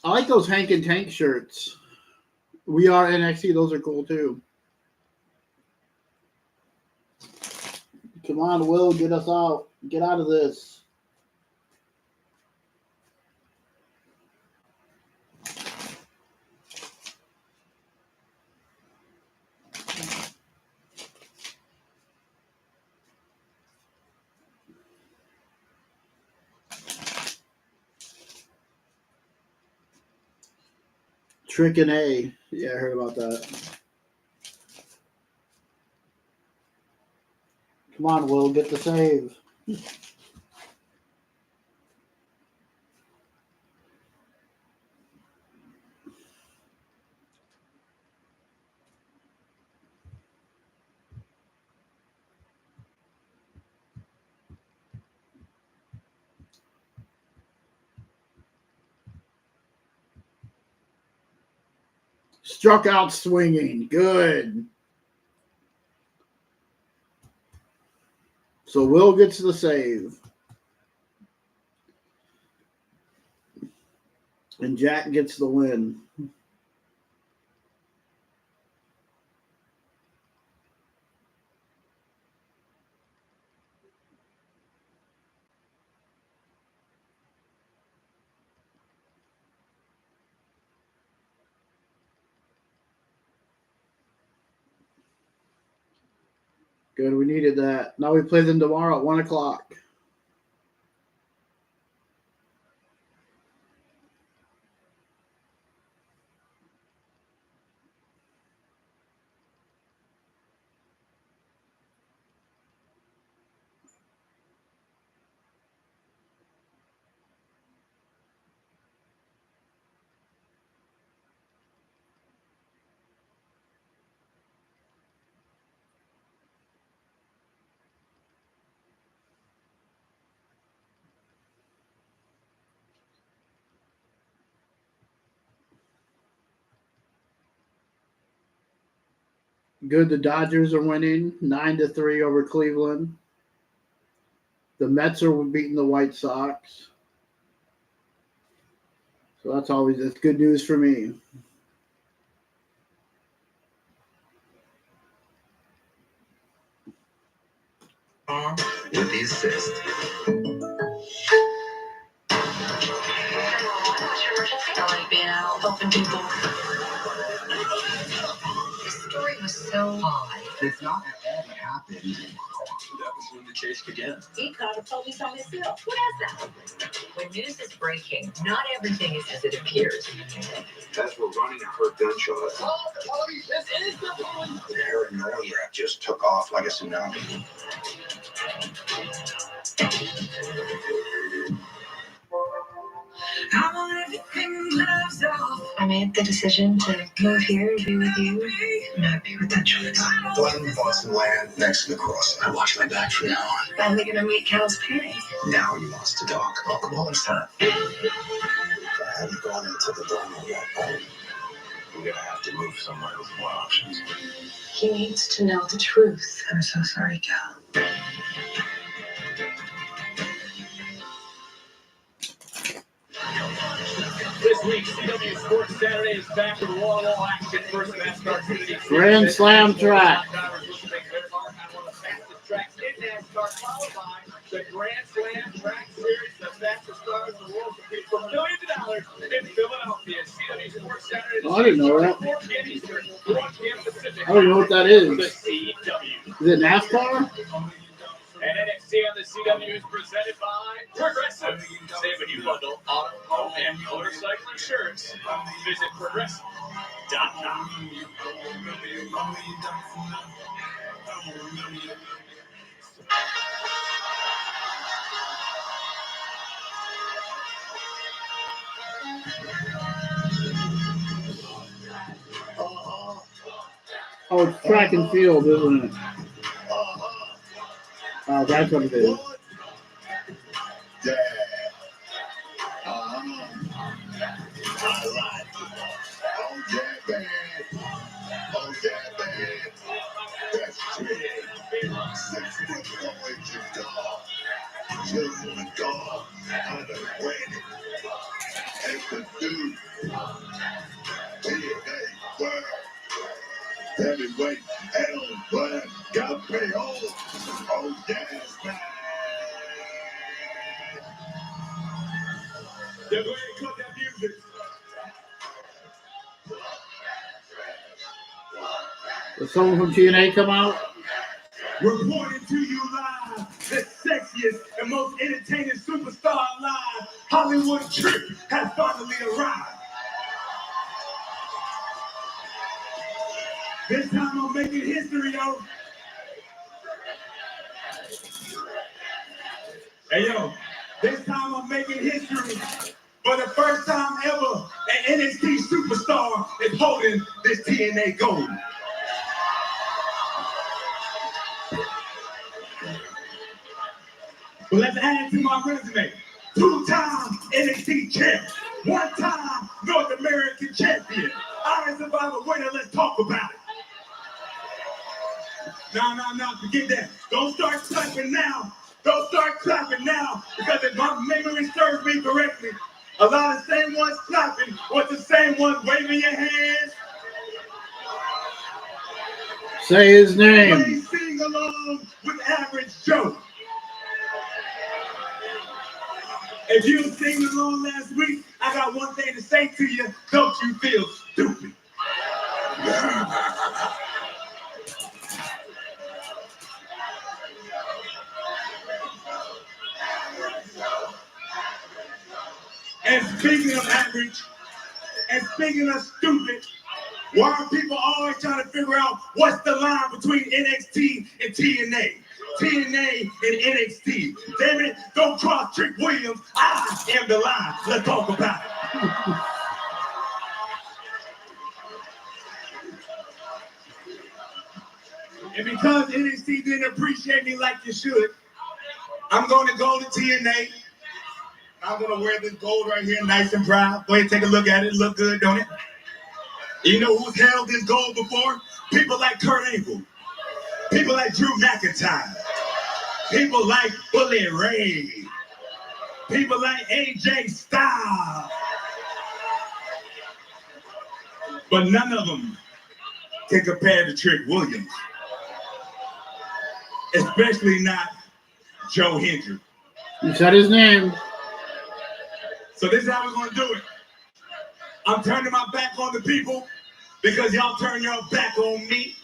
I like those Hank and Tank shirts. We Are NXT. Those are cool, too. Come on, Will. Get us out. Get out of this. Trick and A. Yeah, I heard about that. Come on, Will, get the save. Struck out swinging. Good. So Will gets the save. And Jack gets the win. Good, we needed that. Now we play them tomorrow at 1 o'clock. Good, the Dodgers are winning 9-3 over Cleveland. The Mets are beating the White Sox. So that's good news for me. With the assist. I like being out helping people. This story was so odd. It's not at all what happened. That was when the chase began. He caught a police on his hill. What is that? When news is breaking, not everything is as it appears. As we're running, I heard gunshots. This is the police. The paranoia just took off like a tsunami. I made the decision to move here to be with you. I'm happy with that choice. Glenn bought some land next to the cross. I watch my back from now on. Finally gonna meet Cal's parents. Now he wants to talk. Welcome home, son. I haven't gone into the drama yet, but we're gonna have to move somewhere with more options. He needs to know the truth. I'm so sorry, Cal. This week, CW Sports Saturday is back with wall-to-wall action. First NASCAR Trinity. Grand Slam track. Drivers looking to make their mark on one of the fastest tracks in NASCAR. followed by the Grand Slam Track Series, the fastest stars in the world compete for millions of dollars in Philadelphia. CW Sports Saturday. Oh, I didn't know that. 4 p.m. Eastern, 1 p.m. Pacific. I don't know what that The is. CW. Is it NASCAR? And NXT on the CW is presented by Progressive. Save when you bundle auto, home, and motorcycle insurance. Visit progressive.com. Oh, it's track and field, isn't it? Oh, that's what it is. Yeah. All right. Oh, yeah, man. Oh, yeah, man. That's true. 6 foot 4 inches tall. Just in the dog. Out of Brandon. And the dude. TNA World. Heavyweight L1 got me home. Oh, yes, man. Yeah, go ahead and cut that music. Did someone from TNA come out? Reporting to you live, the sexiest and most entertaining superstar alive, Hollywood Trick has finally arrived. This time I'm making history, yo. Hey, yo, this time I'm making history. For the first time ever, an NXT superstar is holding this TNA gold. But let's add to my resume. 2-time NXT champ. 1-time North American champion. Iron Survivor winner, let's talk about it. No, forget that. Don't start clapping now. Don't start clapping now. Because if my memory serves me correctly, a lot of the same ones clapping was the same ones waving your hands. Say his name. Play sing along with Average Joe. If you were singing along last week, I got one thing to say to you. Don't you feel stupid? And speaking of average, and speaking of stupid, why are people always trying to figure out what's the line between NXT and TNA? TNA and NXT. Damn it, don't cross Trick Williams. I am the line. Let's talk about it. And because NXT didn't appreciate me like you should, I'm going to go to TNA. I'm going to wear this gold right here, nice and proud. Go ahead and take a look at it. Look good, don't it? You know who's held this gold before? People like Kurt Angle. People like Drew McIntyre. People like Bully Ray. People like AJ Styles. But none of them can compare to Trick Williams. Especially not Joe Hendry. You said his name. So this is how we're going to do it. I'm turning my back on the people because y'all turned your back on me.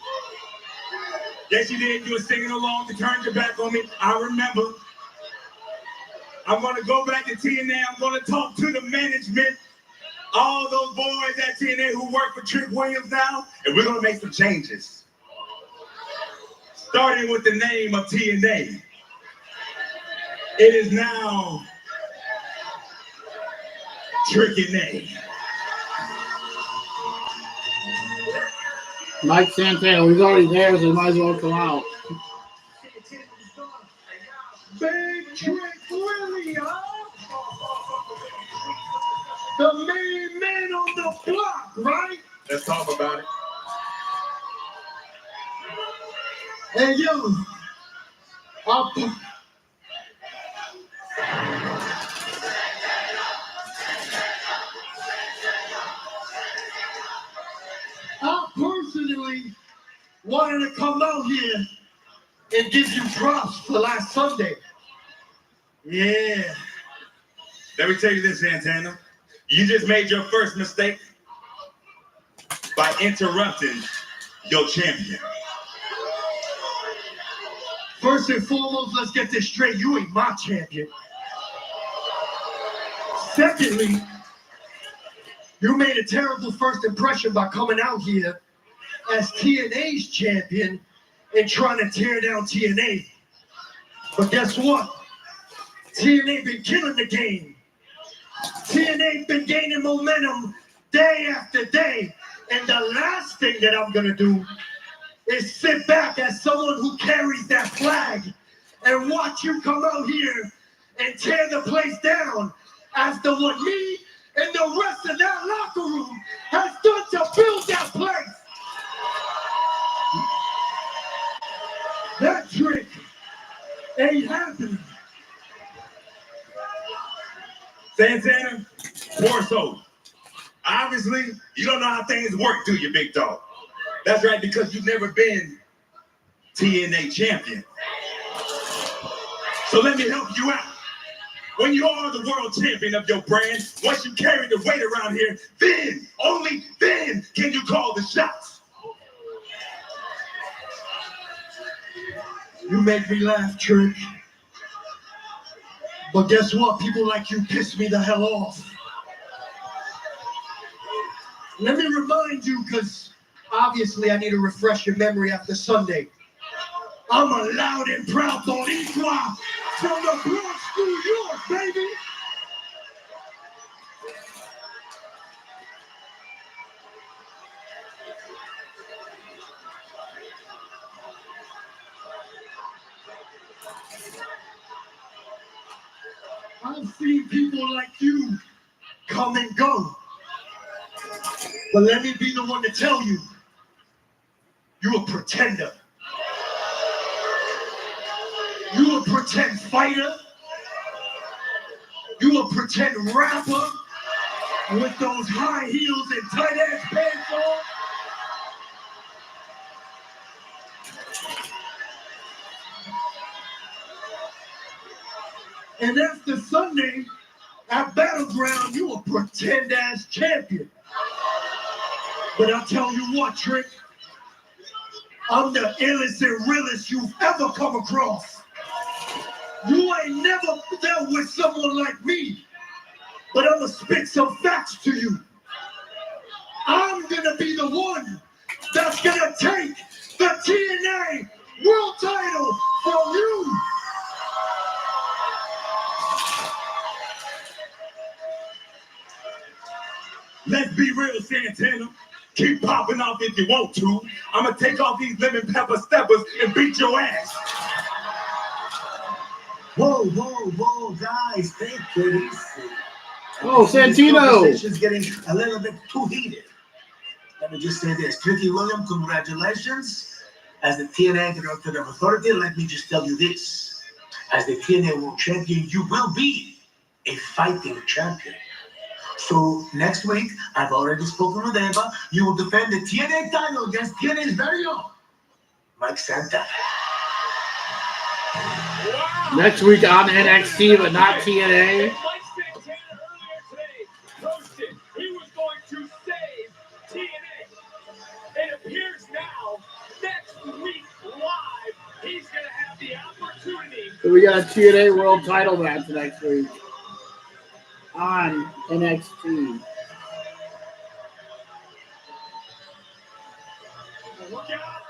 Yes, you did. You were singing along to turn your back on me. I remember. I'm going to go back to TNA. I'm going to talk to the management. All those boys at TNA who work for Trick Williams now. And we're going to make some changes. Starting with the name of TNA. It is now Trick-N-A. Mike Santana, he's already there, so he might as well come out. Big Trick Willie, huh? The main man on the block, right? Let's talk about it. Hey, yo. I personally wanted to come out here and give you props for last Sunday. Yeah. Let me tell you this, Santana. You just made your first mistake by interrupting your champion. First and foremost, let's get this straight. You ain't my champion. Secondly, you made a terrible first impression by coming out here as TNA's champion and trying to tear down TNA. But guess what? TNA been killing the game. TNA been gaining momentum day after day. And the last thing that I'm gonna do is sit back as someone who carries that flag and watch you come out here and tear the place down after what me and the rest of that locker room has done to build that place. That trick ain't happening. Santana, poor soul. Obviously, you don't know how things work, do you, big dog? That's right, because you've never been TNA champion. So let me help you out. When you are the world champion of your brand, once you carry the weight around here, then, only then, can you call the shots. You make me laugh, Trick. But guess what? People like you piss me the hell off. Let me remind you, because obviously I need to refresh your memory after Sunday. I'm a loud and proud Boricua from the Bronx, New York, baby. I've seen people like you come and go. But let me be the one to tell you, you a pretender. You a pretend fighter. You a pretend rapper with those high heels and tight ass pants on. And after Sunday, at Battleground, you a pretend ass champion. But I'll tell you what, Trick, I'm the illest and realest you've ever come across. You ain't never dealt with someone like me, but I'm gonna spit some facts to you. I'm gonna be the one that's gonna take the TNA world title from you. Let's be real, Santana. Keep popping off if you want to. I'm gonna take off these lemon pepper steppers and beat your ass. Whoa, guys, take it easy. Oh, Santino! This conversation's getting a little bit too heated. Let me just say this. Tricky William, congratulations. As the TNA Director of Authority, let me just tell you this. As the TNA World Champion, you will be a fighting champion. So next week, I've already spoken with Eva. You will defend the TNA title against TNA's very own Mike Santa. Wow. Next week on NXT, but not TNA. Mike Santana earlier today posted he was going to save TNA. It appears now, next week live, he's going to have the opportunity. So we got a TNA World Title match next week on NXT. Look out!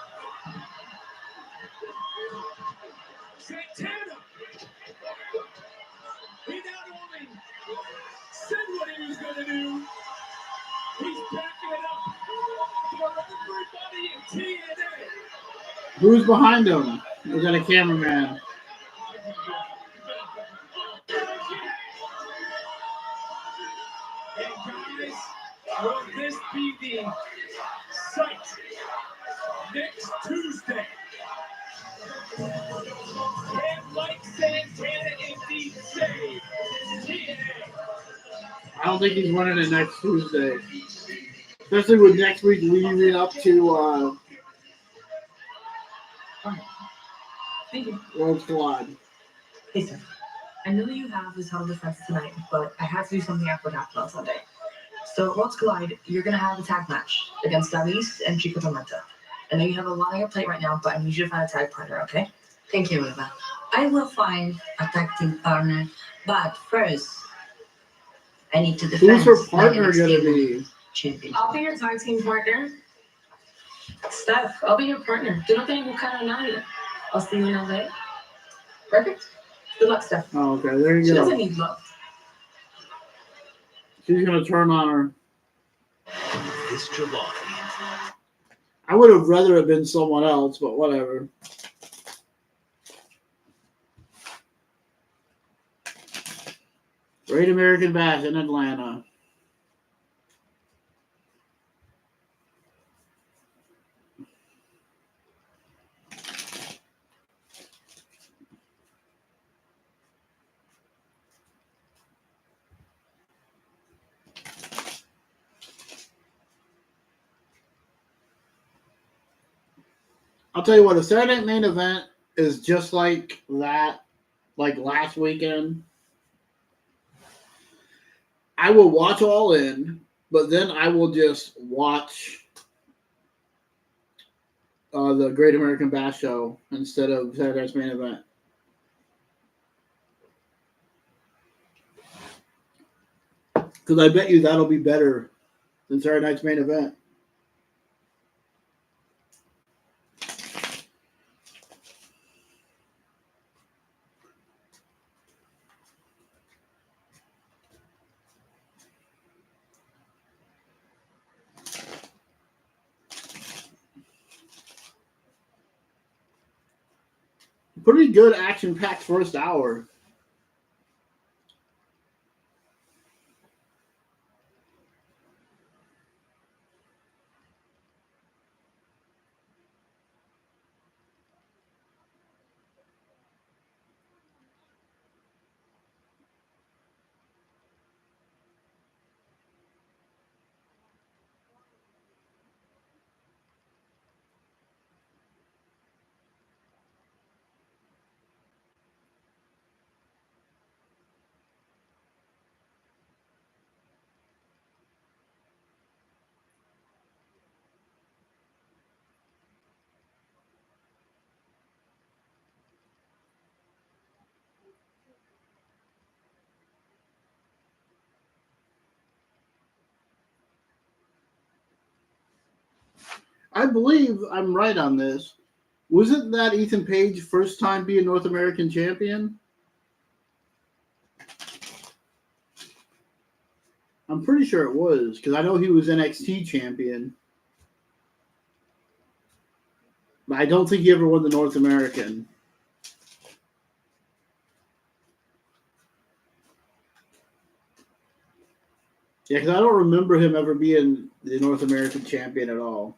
Santana! He not only said what he was going to do, he's backing it up for everybody in TNA. Who's behind him? We got a cameraman. And guys, will this be the site next Tuesday? Can Mike Santana indeed save TNA? I don't think he's running it next Tuesday. Especially with next week leading it up to Thank you. Worlds Collide. Hey, sir. I know you have this hell defense tonight, but I had to do something I forgot on Sunday. So, Worlds Collide, you're going to have a tag match against Davis and Chico Tormenta. I know you have a lot on your plate right now, but I need you to find a tag partner, okay? Thank you, Eva. I will find a tag team partner, but first, I need to defend Who's her my partner NXT gonna be? champion. I'll be your tag team partner. Steph, I'll be your partner. Tú no tienes que buscar a nadie. I'll see you in LA. Perfect. Good luck, Steph. Oh, okay, there She you doesn't go. need love. She's gonna turn on her. This July. I would have rather have been someone else, but whatever. Great American Bash in Atlanta. I'll tell you what, a Saturday Night Main Event is just like that, like last weekend. I will watch All In, but then I will just watch the Great American Bash Show instead of Saturday Night's Main Event. Because I bet you that'll be better than Saturday Night's Main Event. Pretty good action-packed first hour. I believe I'm right on this. Wasn't that Ethan Page first time being North American champion? I'm pretty sure it was, because I know he was NXT champion. But I don't think he ever won the North American. Yeah, because I don't remember him ever being the North American champion at all.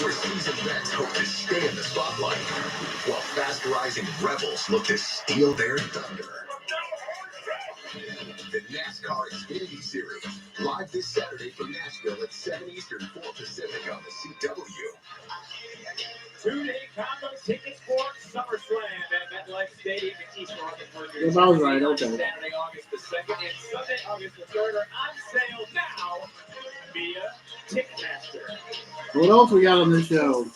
Where seasoned vets hope to stay in the spotlight, while fast-rising rebels look to steal their thunder. The NASCAR Xfinity Series, live this Saturday from Nashville at 7 Eastern, 4 Pacific on the CW. Two-day combo tickets for SummerSlam at MetLife Stadium in East Rutherford. Yeah, I was right, okay. Saturday, August the 2nd, and Sunday, August the 3rd are on sale now via Ticketmaster. What else we got on this show?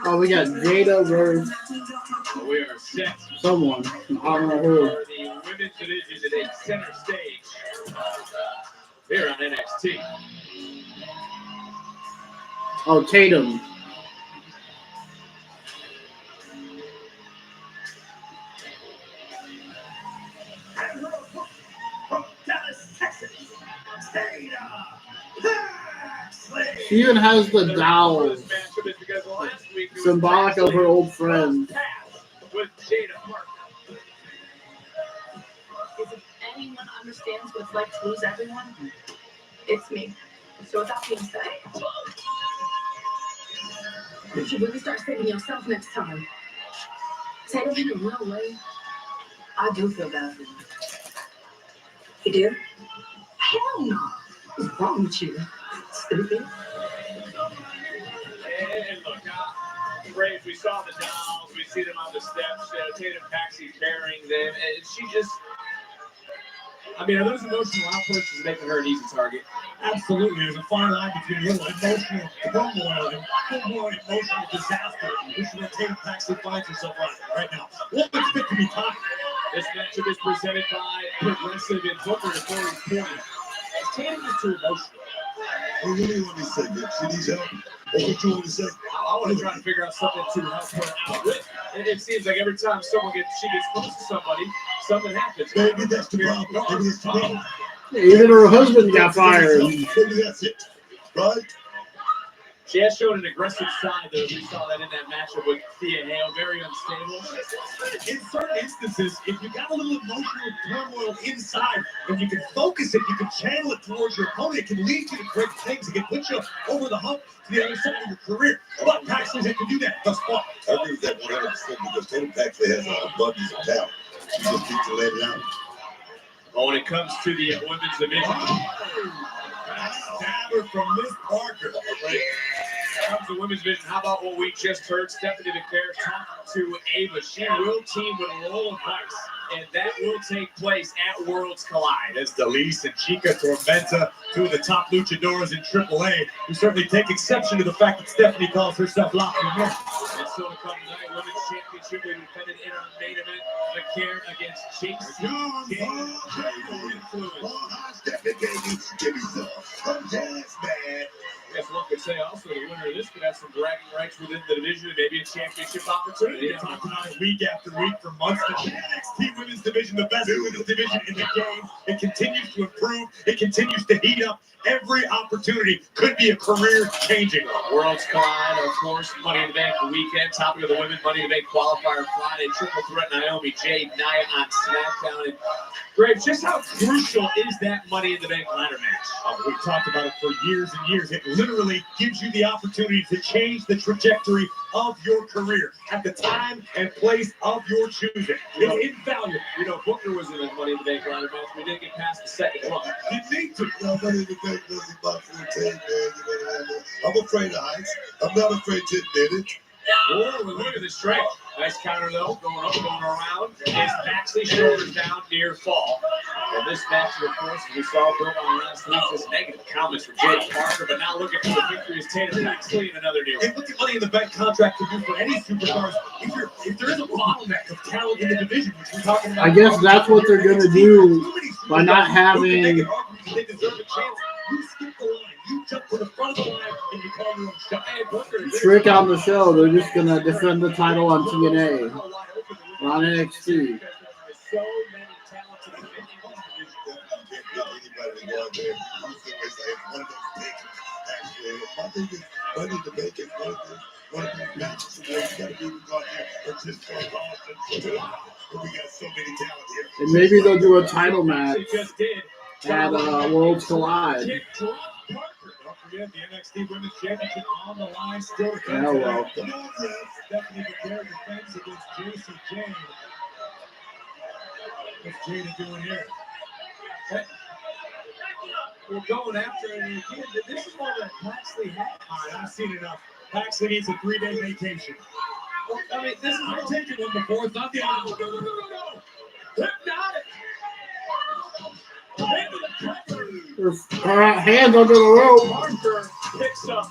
Oh, we got Jada versus We are set Someone. I don't know for who. the women's division today, center stage here on NXT. Oh, Tatum. Dallas, Texas. She even has the The doll, reason for this matchup is because last week it was symbolic of her old friend. with Jada Parker. If anyone understands what it's like to lose everyone, it's me. So with that being said, you should really start saving yourself next time. Tatum, in a real way, I do feel bad for you. You do? Hell no. What's wrong with you? Stupid. And look, Braves, we saw the dolls, we see them on the steps, Tatum Paxi carrying them, and she just, I mean, are those emotional outbursts making her an easy target? Absolutely. There's a fine line between a little emotional turmoil and full-blown emotional disaster, which is what Tatum Paxi finds herself on right now. What looks fit to be time? This matchup is presented by Progressive and Booker to Corey's point. Tatum is too emotional. Well, what do you want me to say, Vic? She needs help? That's what you want me to say? I want to try to figure out something to help her out with. It seems like every time she gets close to somebody, something happens. Maybe that's the problem. Maybe that's the problem. Even her husband got fired. Maybe that's it. Right? She has shown an aggressive side, though. We saw that in that matchup with Thea Hale, very unstable. In certain instances, if you got a little emotional turmoil inside and you can focus it, you can channel it towards your opponent, it can lead you to great things. It can put you over the hump to the other side of your career. But Paxley can do that thus far. I agree with that 100% because Tatum Paxley has abundance of talent. She just needs to let it out. Oh, when it comes to the women's division. Stabber from Miss Parker. Comes the women's division. How about what we just heard? Stephanie McCare talking to Ava. She will team with Lola Vice, and that will take place at Worlds Collide. That's Delise and Chica Tormenta, two of the top luchadors in AAA, who certainly take exception to the fact that Stephanie calls herself La Primera. And so to come tonight, women's championship will be defended in our main event. McCare against Chase. Stephanie, baby, give me some dance, man. Yes, one could say also the winner of this could have some bragging rights within the division and maybe a championship opportunity. We've talked about it week after week for months. The NXT Women's Division, the best women's division in the game. It continues to improve. It continues to heat up. Every opportunity could be a career-changing. Worlds Collide, of course, Money in the Bank weekend. Topic of the women, Money in the Bank qualifier Friday. Triple threat Naomi, Jade, Nia on SmackDown. And Graves, just how crucial is that Money in the Bank ladder match? We've talked about it for years and years. It literally gives you the opportunity to change the trajectory of your career at the time and place of your choosing. It's invaluable. You know, Booker was in a Money in the Bank ladder match. We didn't get past the second run. You need to. Money in the Bank doesn't about 14, man. I'm afraid of heights. I'm not afraid to admit it. Oh, look at this straight. Nice counter, though. Going up, going around. Is Paxley shoulders down near fall. And this match, of course, we saw built on last week, this negative comments for Jade Parker, but now looking for the victory is Tatum Paxley in another near. And what the Money in the Bank contract can do for any superstars, if there is a bottleneck of talent in the division, which we're talking about. I guess that's what they're going to do by not having they deserve a chance. You skip the line. You jump to the front of the line and you call your own shot. Trick on the show. They're just going to defend the title on TNA or on NXT. So many talented women Anybody to go out there, one of those things. Actually, my thing is, Money in the Bank is one of those matches where you got to be able to go out there and just go off and we got so many talent here. And maybe they'll do a title match just did. at Worlds Collide. Don't forget the NXT Women's Championship on the line still to come. Yeah, well. Come on, Rev. Stephanie McCare defense against Jacy Jane. What's Jada doing here? Hey. We're going after it again. This is one that Paxley had. All right, I've seen enough. Paxley needs a 3-day vacation. I mean, this is I've taken one before. It's not the end of the world. No. Hypnotic. Her hands under the rope. Parker picks up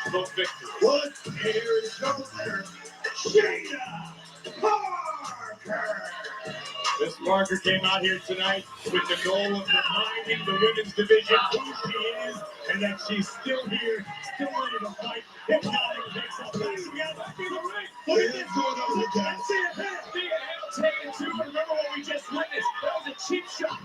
the victory. What? Here is number there. Jada Parker. Parker came out here tonight with the goal of reminding the women's division who she is and that she's still here, still ready to fight. Hypnotic picks up. We got back in the ring. Look at this. Let's see it hit. Big Hale taking two. Remember what we just witnessed? That was a cheap shot.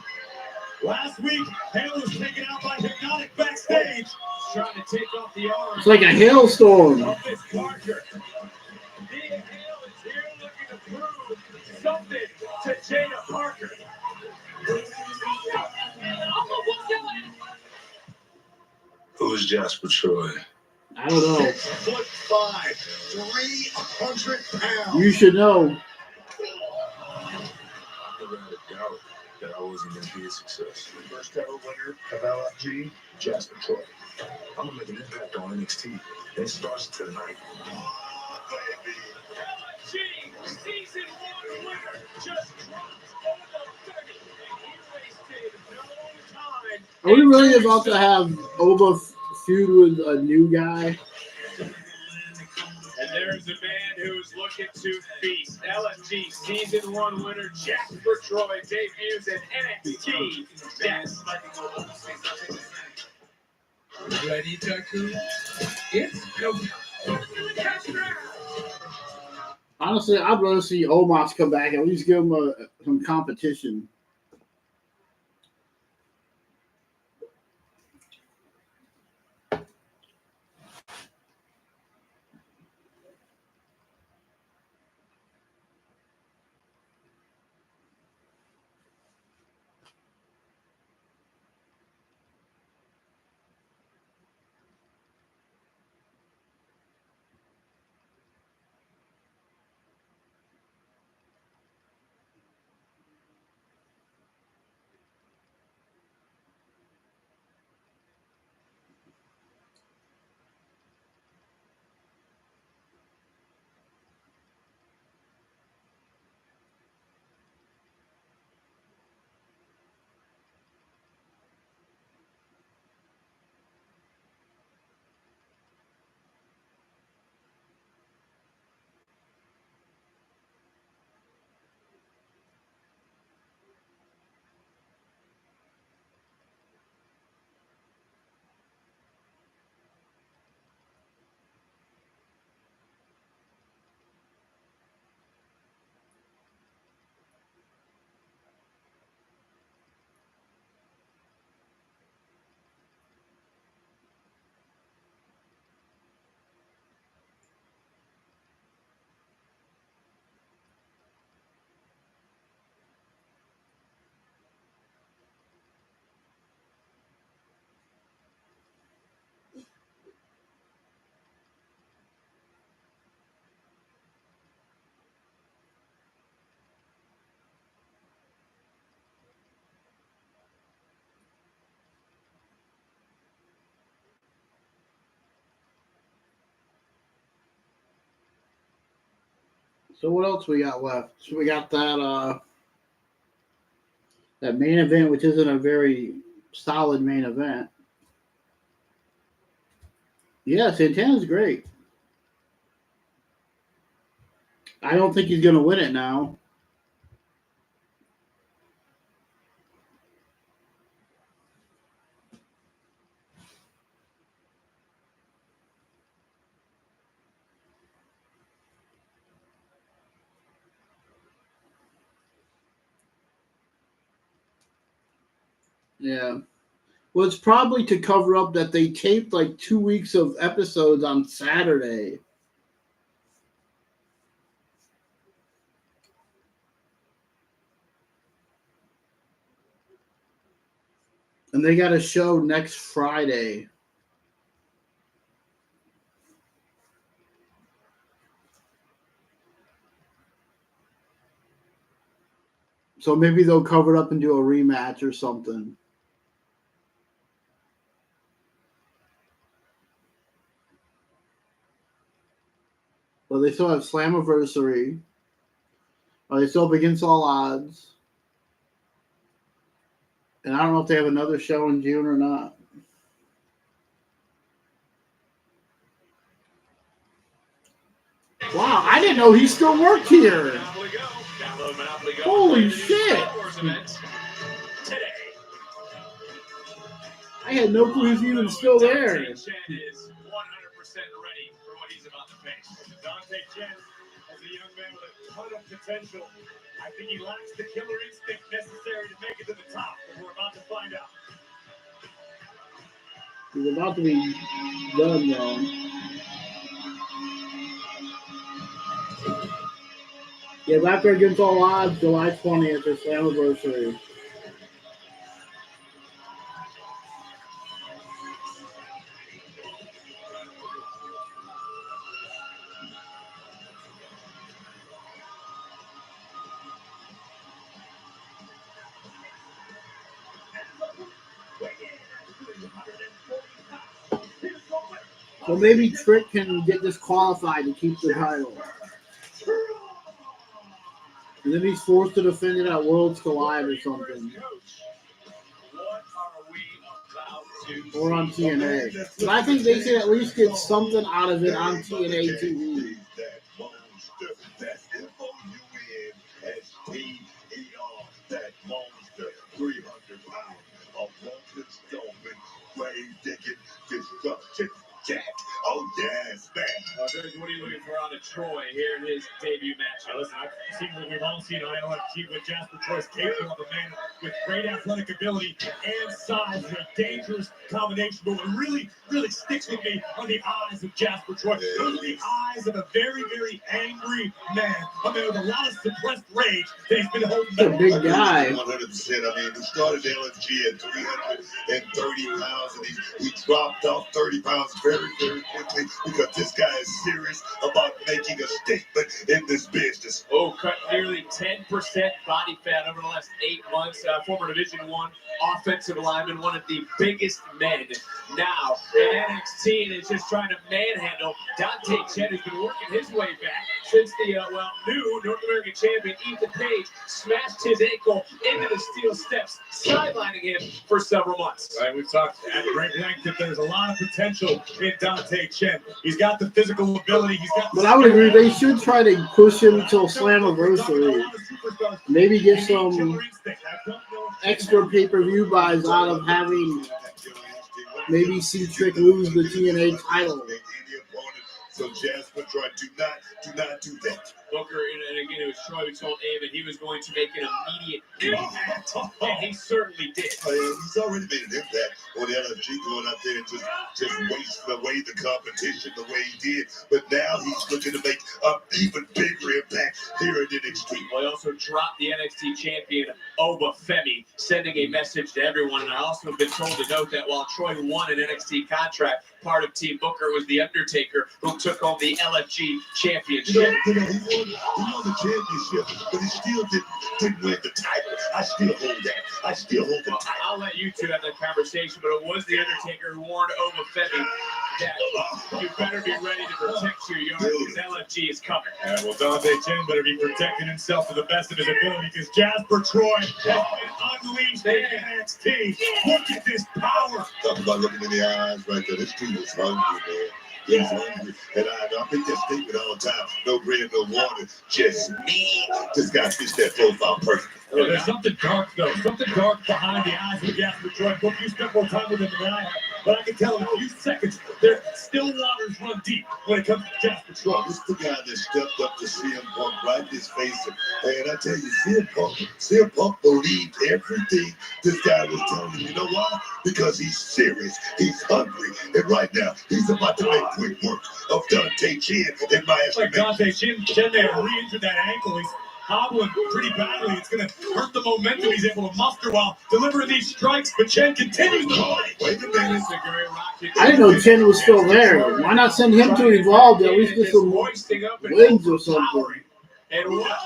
Last week, Hale was taken out by Hypnotic backstage. He's trying to take off the arm. It's like a hailstorm. Of this Parker. Big Hale is here looking to prove something to Jada Parker. Who's Jasper Troy? I don't know. 6'5", 300 pounds. You should know. I never had a doubt that I wasn't going to be a success. First ever winner of LFG, Jasper Troy. I'm going to make an impact on NXT. It starts tonight. LFG season 1 winner just dropped over 30, and he wasted no time. Are we really about to have Oba feud with a new guy? And there's a man who's looking to feast. LFG season 1 winner Jasper Troy debuts in NXT. Yes. Ready, Taku? It's go time. Honestly, I'd rather see Omos come back and at least give him some competition. So what else we got left? So we got that main event, which isn't a very solid main event. Yeah, Santana's great. I don't think he's going to win it now. Yeah. Well, it's probably to cover up that they taped like 2 weeks of episodes on Saturday. And they got a show next Friday. So maybe they'll cover it up and do a rematch or something. Well, they still have Slammiversary. They still have Against All Odds. And I don't know if they have another show in June or not. Wow, I didn't know he still worked here. Holy shit! Star Wars event today. I had no clue he was even still there. Dante Chen is 100% ready for what he's about to face. Dante Chen, as a young man with a ton of potential, I think he lacks the killer instinct necessary to make it to the top, and we're about to find out. He's about to be done though. Yeah, back there against all odds, July 20th, their Slammiversary. So maybe Trick can get disqualified to keep the title. And then he's forced to defend it at Worlds Collide or something. What are we about to Or on TNA. But I think they should at least get something out of it on TNA TV. That monster, that's MOUNSTER, that monster, 300 pounds of Walter Stoneman, grave digging, destruction, Jack. Oh, yes, man. What are you looking for out of Troy here in his debut match? Now, listen, it seems like we've all seen ILFG with Jasper Troy's capable of a man with great athletic ability and size. It's a dangerous combination, but what really, really sticks with me are the eyes of Jasper Troy. Those are the eyes of a very, very angry man. A man with a lot of suppressed rage that he's been holding He's a back. big guy. 100%. I mean, he started LFG at 330 pounds, and he dropped off 30 pounds very, very quickly because this guy is serious about making a statement in this business. Oh, cut nearly 10% body fat over the last 8 months. Former Division I offensive lineman, one of the biggest men now in NXT, and is just trying to manhandle Dante Chen, who's been working his way back since the, new North American champion, Ethan Page, smashed his ankle into the steel steps, sidelining him for several months. Right, we've talked at great length that there's a lot of potential in Dante Chen. He's got the physical ability. He's got. But I would agree, they should try to push him till Slammiversary. Maybe get some extra pay-per-view buys out of having maybe see Trick lose the TNA title. So Jasper Troy, do not do that. Booker, and again, it was Troy who told Abe he was going to make an immediate impact, and he certainly did. He's already made an impact on LFG going out there and just waste away the competition the way he did. But now he's looking to make an even bigger impact here at NXT. Well, he also dropped the NXT champion, Oba Femi, sending a message to everyone. And I also have been told to note that while Troy won an NXT contract, part of Team Booker was The Undertaker, who took home the LFG championship. He won the championship, but he still didn't win the title. I still hold that. I still hold the title. I'll let you two have that conversation, but it was The Undertaker who warned Oba Femi that you better be ready to protect your yard because LFG is coming. Yeah, well, Dante Chen better be protecting himself to the best of his ability because Jasper Troy has been unleashed in NXT. Look at this power. Talk about looking in the eyes right there. This dude is hungry, man. He's hungry. And I make that statement all the time. No bread, no water, just me. This guy fits that profile perfect. There's something dark, though. Something dark behind the eyes of Jasper Troy. Book, you spent more time with him than I have. But I can tell in a few seconds, there still waters run deep when it comes to Jasper Troy. This is the guy that stepped up to CM Punk right in his face. And I tell you, CM Punk believed everything this guy was telling him. You know why? Because he's serious. He's hungry. And right now, he's about to make quick work of Dante Chen in my It's like Dante Chen may have re-injured that ankle. He's hobbling pretty badly. It's going to hurt the momentum he's able to muster while delivering these strikes. But Chen continues to fight. Wait a minute. I didn't know Chen was still there. Why not send him to Evolve to at least get some wins or something? And what?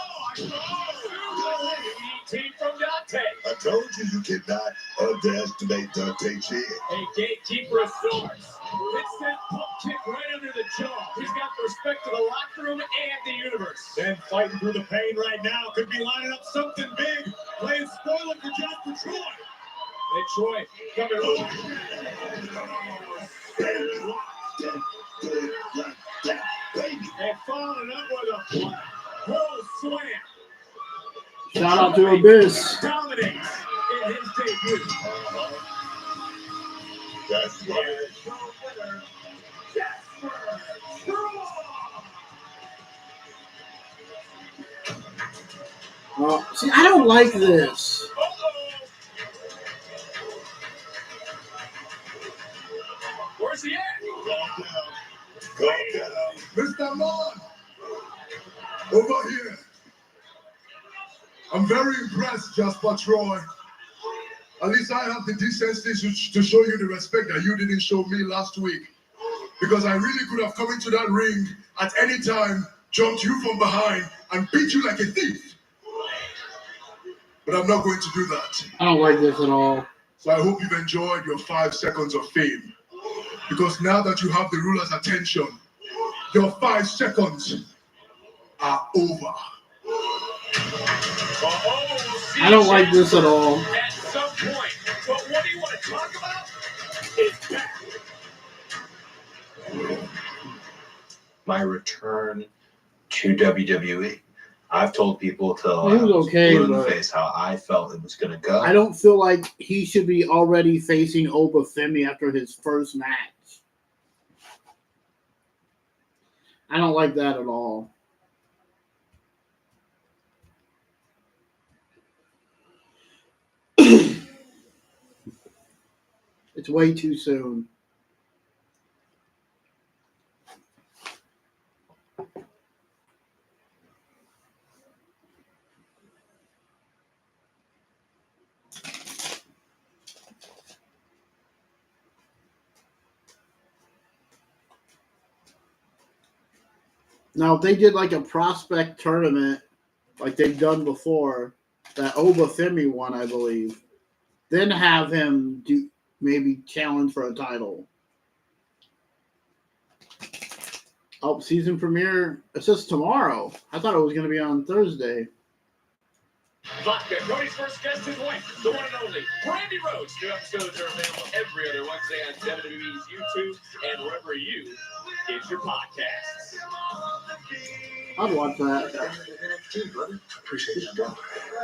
Team from Dante. I told you cannot underestimate Dante Chen. A gatekeeper of sorts. It's that pump kick right under the jaw. He's got the respect of the locker room and the universe. Then fighting through the pain right now. Could be lining up something big. Playing spoiler for Jasper Troy. Hey, Troy, coming over. And following up with a full slam. Shout out to Abyss. Dominates in his debut. That's right. Here's your winner, Jasper Trudeau. See, I don't like this. Where's he at? Go down. Mr. Mon, over here. I'm very impressed, Jasper Troy. At least I have the decency to show you the respect that you didn't show me last week. Because I really could have come into that ring at any time, jumped you from behind, and beat you like a thief. But I'm not going to do that. I don't like this at all. So I hope you've enjoyed your 5 seconds of fame. Because now that you have the ruler's attention, your 5 seconds are over. I don't like this at all. At some point, but what do you want to talk about? It's back. My return to WWE. I've told people till He was okay, blue in the but face how I felt it was going to go. I don't feel like he should be already facing Obafemi after his first match. I don't like that at all. It's way too soon. Now, if they did like a prospect tournament, like they've done before, that Obafemi won, I believe, then have him do maybe challenge for a title. Oh, season premiere, it says tomorrow. I thought it was going to be on Thursday. Vodka, Cody's first guest is Wayne, the one and only Brandy Rhodes. New episodes are available every other Wednesday on WWE's YouTube and wherever you get your podcasts. I'd watch that. NXT, brother. Appreciate you, bro.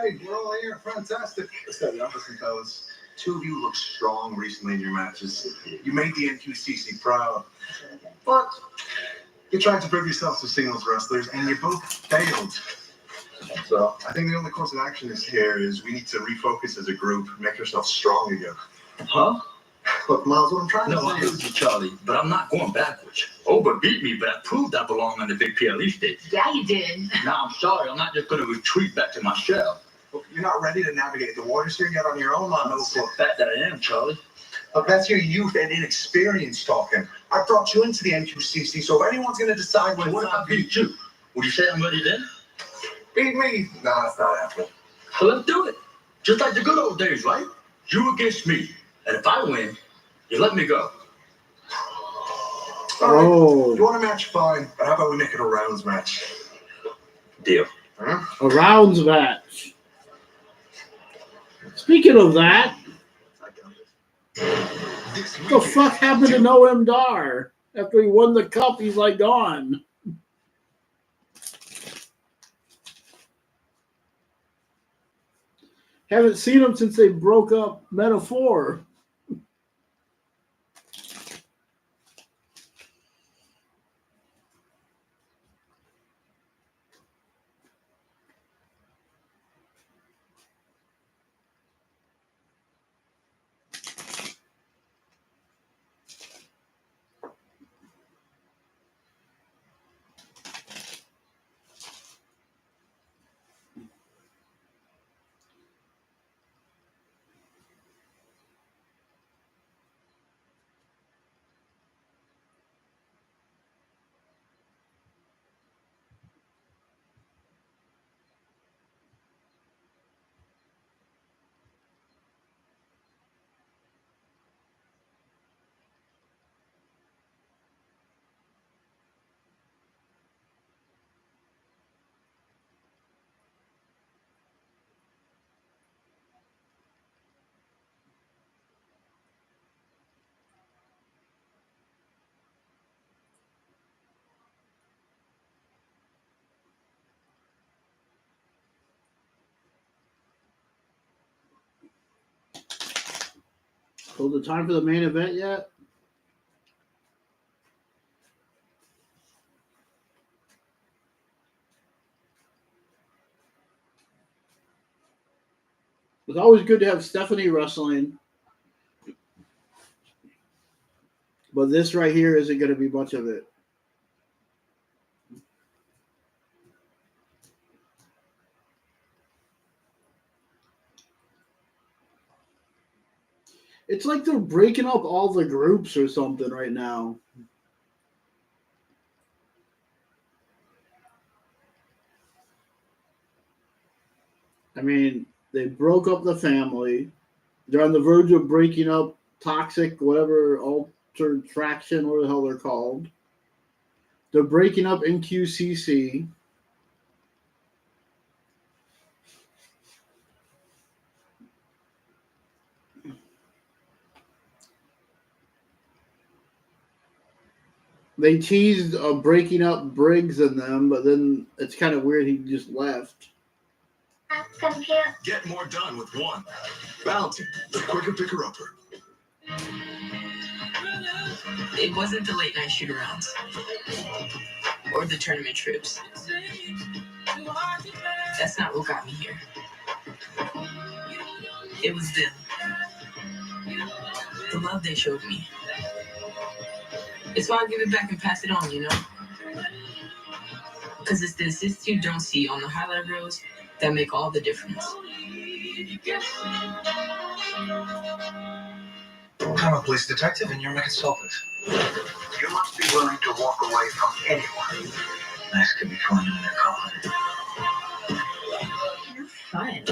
Hey, we're all here. Fantastic. Listen, fellas. 2 of you look strong recently in your matches. You made the NQCC proud. But you tried to prove yourselves as singles wrestlers, and you both failed. So I think the only course of action here is we need to refocus as a group, make ourselves strong again. Huh? Look, Miles, what I'm trying No, to I say heard is... you, Charlie, but I'm not going backwards. Oba beat me, but I proved I belong on the big PLE stage. Yeah, you did. Now, I'm sorry, I'm not just going to retreat back to my shell. Look, you're not ready to navigate the waters here yet on your own, I know Miles. for a fact that I am, Charlie. Look, that's your youth and inexperience talking. I brought you into the NQCC, so if anyone's going to decide What if I beat you? Would you say I'm ready then? beat me, nah, that's not happening. So let's do it. Just like the good old days, right? You against me. And if I win, you let me go. All right. Oh, You want a match? Fine. But how about we make it a rounds match? Deal. Huh? a rounds match. Speaking of that, what the fuck happened to Noam Dar? After he won the cup, he's like gone. Haven't seen him since they broke up Metaphor. So the time for the main event yet? It's always good to have Stephanie wrestling. But this right here isn't going to be much of it. It's like they're breaking up all the groups or something right now. I mean, they broke up the family. They're on the verge of breaking up Toxic, whatever, Altered Traction, whatever the hell they're called. They're breaking up NQCC. They teased breaking up Briggs and them, but then it's kind of weird he just left. Get more done with one. Bounty, the quicker picker-upper. It wasn't the late night shoot-arounds or the tournament trips. That's not what got me here. It was them. The love they showed me. It's why I give it back and pass it on, you know? Because it's the assists you don't see on the highlight reels that make all the difference. I'm a police detective and you're my consultant. You must be willing to walk away from anyone. Nice could be thrown in their coffin. You're fun.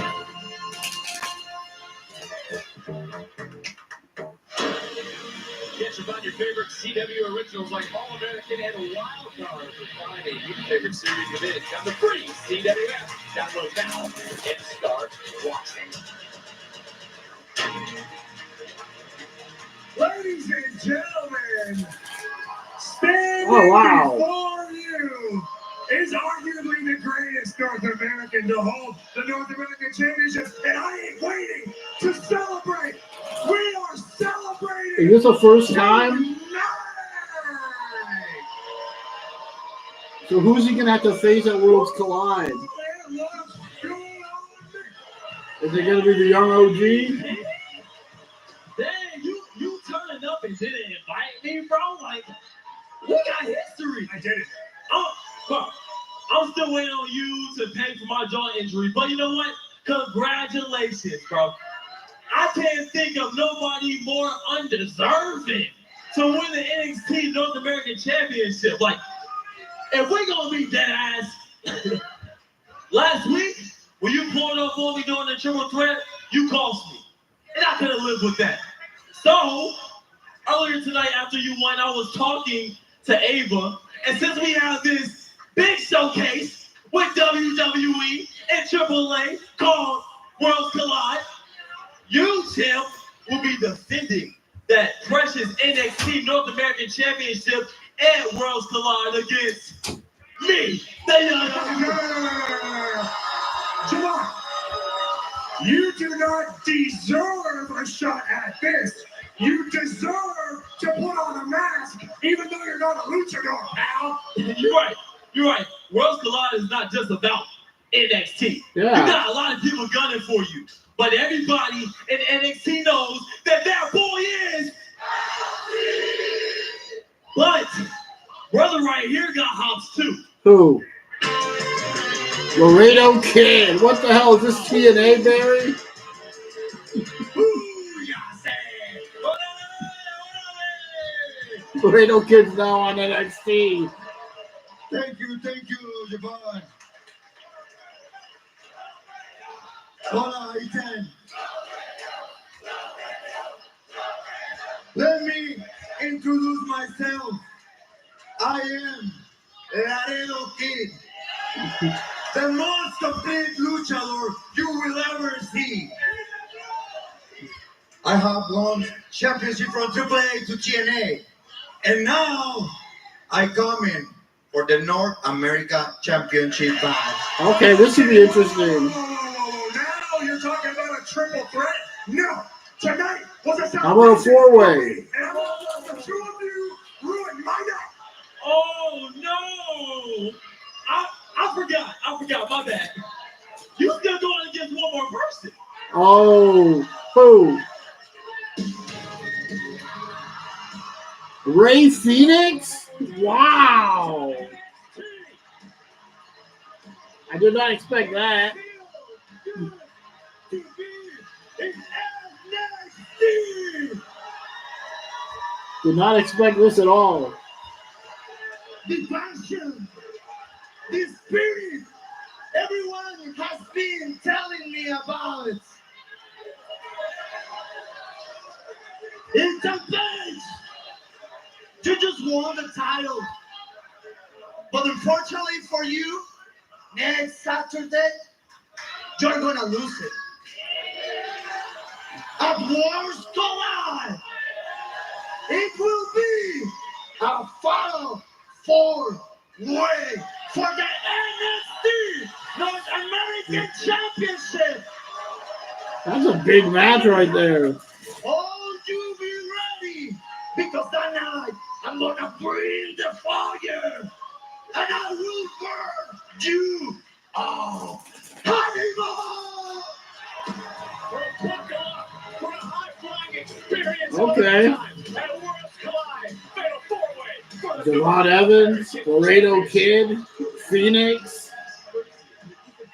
Catch up on your favorite CW originals like All American and Wild Card for Friday. Your favorite series of it on the free CW app. Download now and start watching. Ladies and gentlemen, standing before you is arguably the greatest North American to hold the North American Championship, and I ain't waiting to celebrate. We are celebrating. Is this the first time? Tonight. So who's he going to have to face at Worlds Collide? Is it going to be the young OG? Dang, you turned up and didn't invite me, bro? Like, we got history. I did it. Bro, I'm still waiting on you to pay for my jaw injury, but you know what? Congratulations, bro. I can't think of nobody more undeserving to win the NXT North American Championship. Like, if we're gonna be dead ass, last week when you pulled up on me doing the triple threat, you cost me, and I couldn't live with that. So earlier tonight, after you won, I was talking to Ava, and since we have this big showcase with WWE and AAA called Worlds Collide, you, champ, will be defending that precious NXT North American Championship at Worlds Collide against me, the young. Jamar, you do not deserve a shot at this. You deserve to put on a mask, even though you're not a luchador, pal. You're right. Worlds Collide is not just about NXT. Yeah. You got a lot of people gunning for you. But everybody in NXT knows that boy is. But brother right here got hops too. Who? Laredo Kid. What the hell is this, TNA, Barry? Laredo Kid's now on NXT. Thank you, Javon. Hola, Ethan. Let me introduce myself. I am Laredo Kid, the most complete luchador you will ever see. I have won championship from AAA to TNA, and now I come in for the North America Championship badge. Okay, this should be interesting. Now you're talking about a triple threat? No. Tonight, Was it How about a four-way? And the two of you ruined my night. Oh no! I forgot. My bad. You still going against one more person? Oh, who? Ray Phoenix? Wow. I did not expect that. Did not expect this at all. The passion, the spirit, everyone has been telling me about it. It's a bitch! You just won the title. But unfortunately for you, next Saturday, you're gonna lose it. At Wars Collide, it will be a final four-way for the NXT North American Championship. That's a big match right there. Oh, you be ready, because that night I'm gonna bring the fire, and I will burn you all. Animal! For a high-flying experience. Okay. At Worlds Collide, Fatal 4-Way for the Devon Evans, Laredo Kid, Phoenix.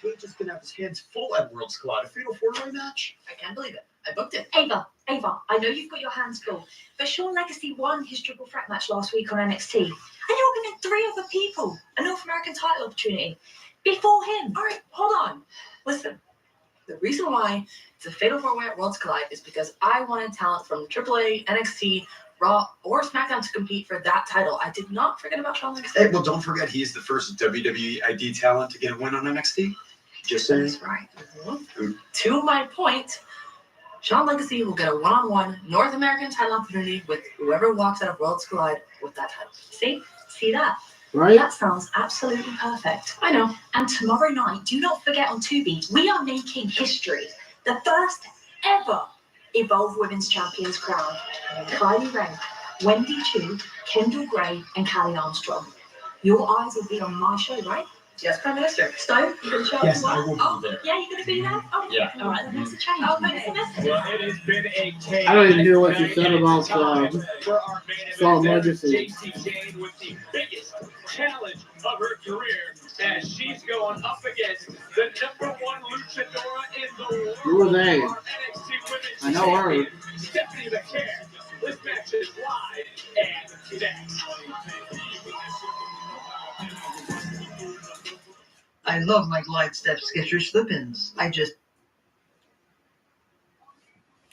Page is gonna have his hands full at Worlds Collide. A fatal four-way match? I can't believe it. I booked it. Ava, I know you've got your hands full, but Sean Legacy won his triple threat match last week on NXT. And you're giving 3 other people a North American title opportunity before him. All right, hold on. Listen, the reason why it's a fatal four-way at Worlds Collide is because I wanted talent from AAA, NXT, Raw, or SmackDown to compete for that title. I did not forget about Sean Legacy. Hey, well, don't forget he is the first WWE ID talent to get a win on NXT. Just saying. That's right. To my point, Sean Legacy will get a one-on-one North American title opportunity with whoever walks out of Worlds Collide with that title. See that? Right? That sounds absolutely perfect. I know. And tomorrow night, do not forget on Tubi, we are making history. The first ever Evolve Women's Champions crown. Kylie Ray, Wendy Chu, Kendall Gray, and Callie Armstrong. Your eyes will be on my show, right? Yes, Prime Minister. Stone, you going to show up Yes, as well? I will be Oh, there. yeah, you're going to be there? Oh, Yeah. All right, then there's a change. Oh, Thanks for messaging. Well, it has been a chaos. I don't even hear what you said about for our main Sean event. Legacy. JC Jane with the biggest challenge of her career as she's going up against the #1 luchadora in the world. Who are they? Our NXT Women's I know her. Champion, Stephanie McCare. This match is live and next. I love my glide step Skechers slip-ins.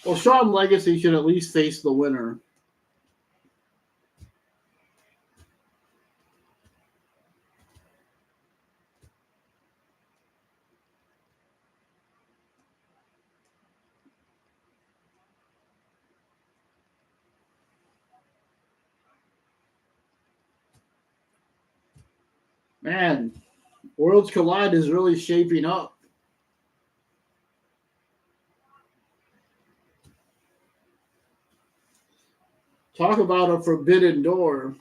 Well, Sean Legacy should at least face the winner. Man, Worlds Collide is really shaping up. Talk about a forbidden door.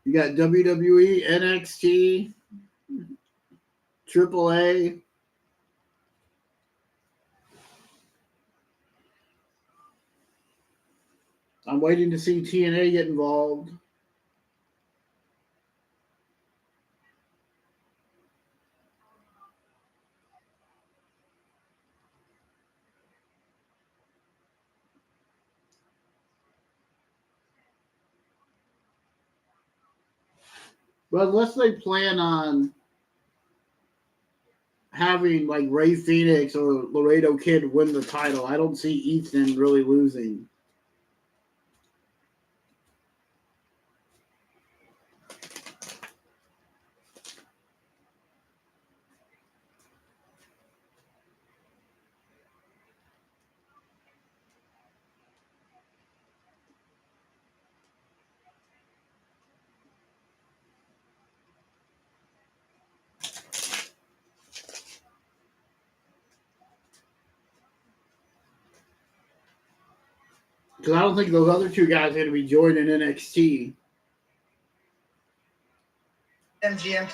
You got WWE, NXT, AAA. I'm waiting to see TNA get involved. But unless they plan on having like Ray Phoenix or Laredo Kid win the title, I don't see Ethan really losing. Because I don't think those other two guys are going to be joining NXT. MGM.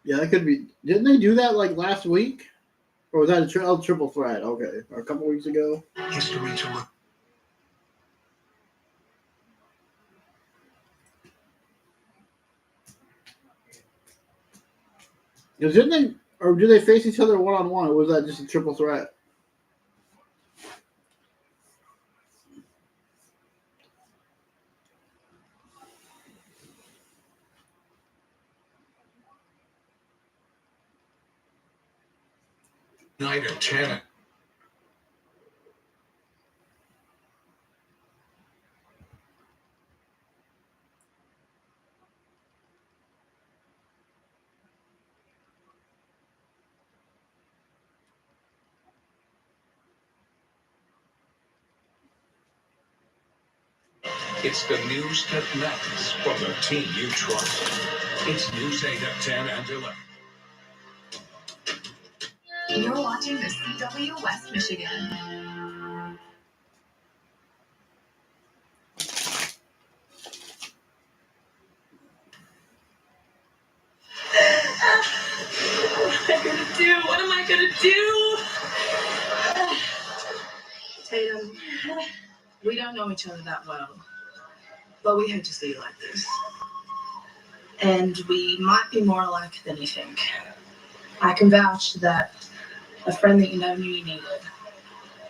Yeah, that could be. Didn't they do that like last week? Or was that a triple threat? Okay. Or a couple weeks ago? History to look. Because didn't they, or do they face each other one-on-one, or was that just a triple threat? Night at 10. It's the news that matters from the team you trust. It's News 8 at 10 and 11. You're watching the CW West Michigan. What am I gonna do? Tatum, we don't know each other that well, but we hate to see you like this. And we might be more alike than you think. I can vouch that a friend that you never knew you needed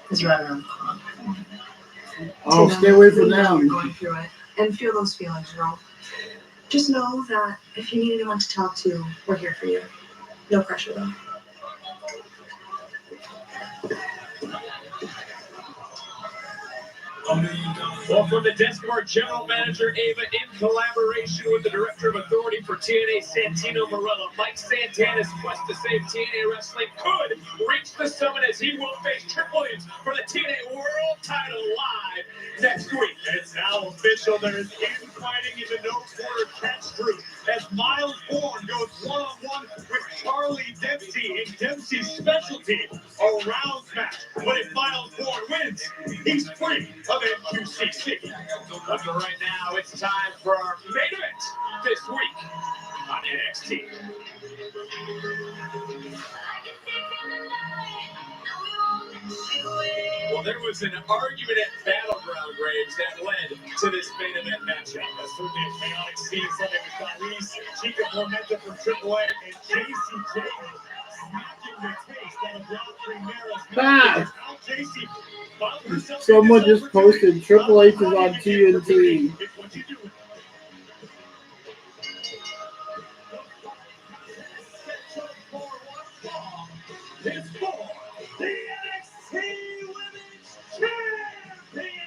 is right around the corner. Oh, Tatum, stay away from we know them. you're going through it, and feel those feelings, girl. Just know that if you need anyone to talk to, we're here for you. No pressure, though. Well, from the desk of our general manager, Ava, in collaboration with the director of authority for TNA, Santino Marella, Mike Santana's quest to save TNA Wrestling could reach the summit as he will face Triple H for the TNA World Title live next week. It's now official. There is infighting in the no quarter catch group as Miles Bourne goes one-on-one with Charlie Dempsey in Dempsey's specialty, a rounds match. But if Miles Bourne wins, he's free of MQCC. But for right now, it's time for our main event this week on NXT. Well, there was an argument at Battleground, Graves, that led to this main event matchup. That's certainly a chaotic scene. Something with Tyrese, Chica Tormenta from AAA, and JC Jayden smacking the taste out of Rob Primero's Ah! Someone just posted Triple H is on TNT. It's for the NXT Women's Championship.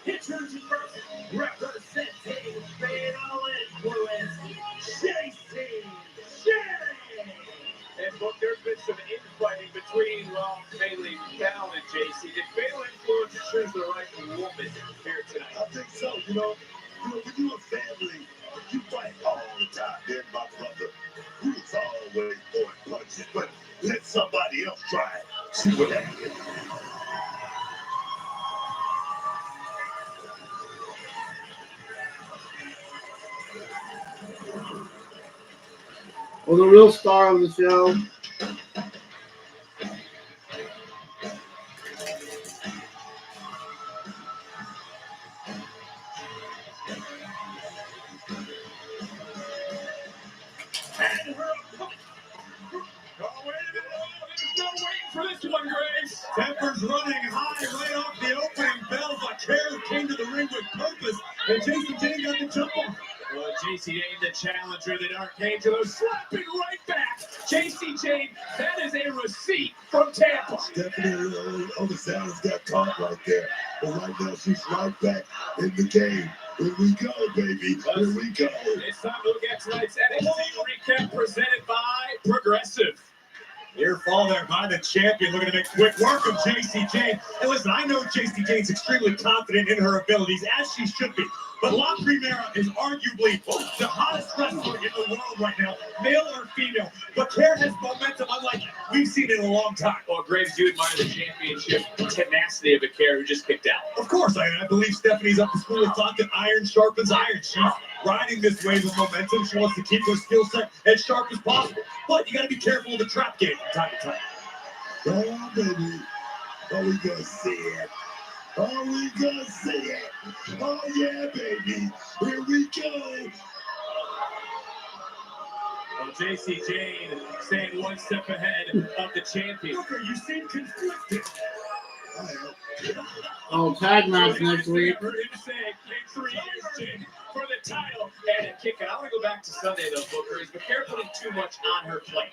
Introducing first, representing Fatal Influence, JC Jayden. And look, there's been some infighting between, well, mainly Cal and JC. Did Fatal Influence choose the right woman here tonight? I think so. When you're a family, you fight all the time. Then my brother, who was always throwing punches, but let somebody else try it. See what happens. Well, the real star of the show. Tempers running high right off the opening bell, but Carol came to the ring with purpose, and JC Jayden got the jump on. Well, JC Jayden, the challenger, the Archangelo, slapping right back. JC Jayden, that is a receipt from Tampa. Definitely on the Sal's got caught right there, but right now she's right back in the game. Here we go, baby. Here we go. It's time to look at tonight's NXT recap presented by Progressive. Near fall there by the champion, looking to make quick work of JC Jane. And listen, I know JC Jane's extremely confident in her abilities, as she should be. But La Primera is arguably the hottest wrestler in the world right now, male or female. But Care has momentum unlike we've seen in a long time. Well, Graves, you admire the championship tenacity of a Care who just kicked out. Of course, I believe Stephanie's up to school of thought that iron sharpens iron. She's riding this wave of momentum. She wants to keep her skill set as sharp as possible. But you got to be careful of the trap game from time to time. Oh, baby. Oh, we gonna see it. Oh, we gonna see it. Oh, yeah, baby. Here we go. Well, JC Jane staying one step ahead of the champion. Booker, you seem conflicted. Oh, tag match next week. For him saying, in 3 years, Jane, for the title and a kick out. I want to go back to Sunday, though, Booker. Is McCare putting too much on her plate?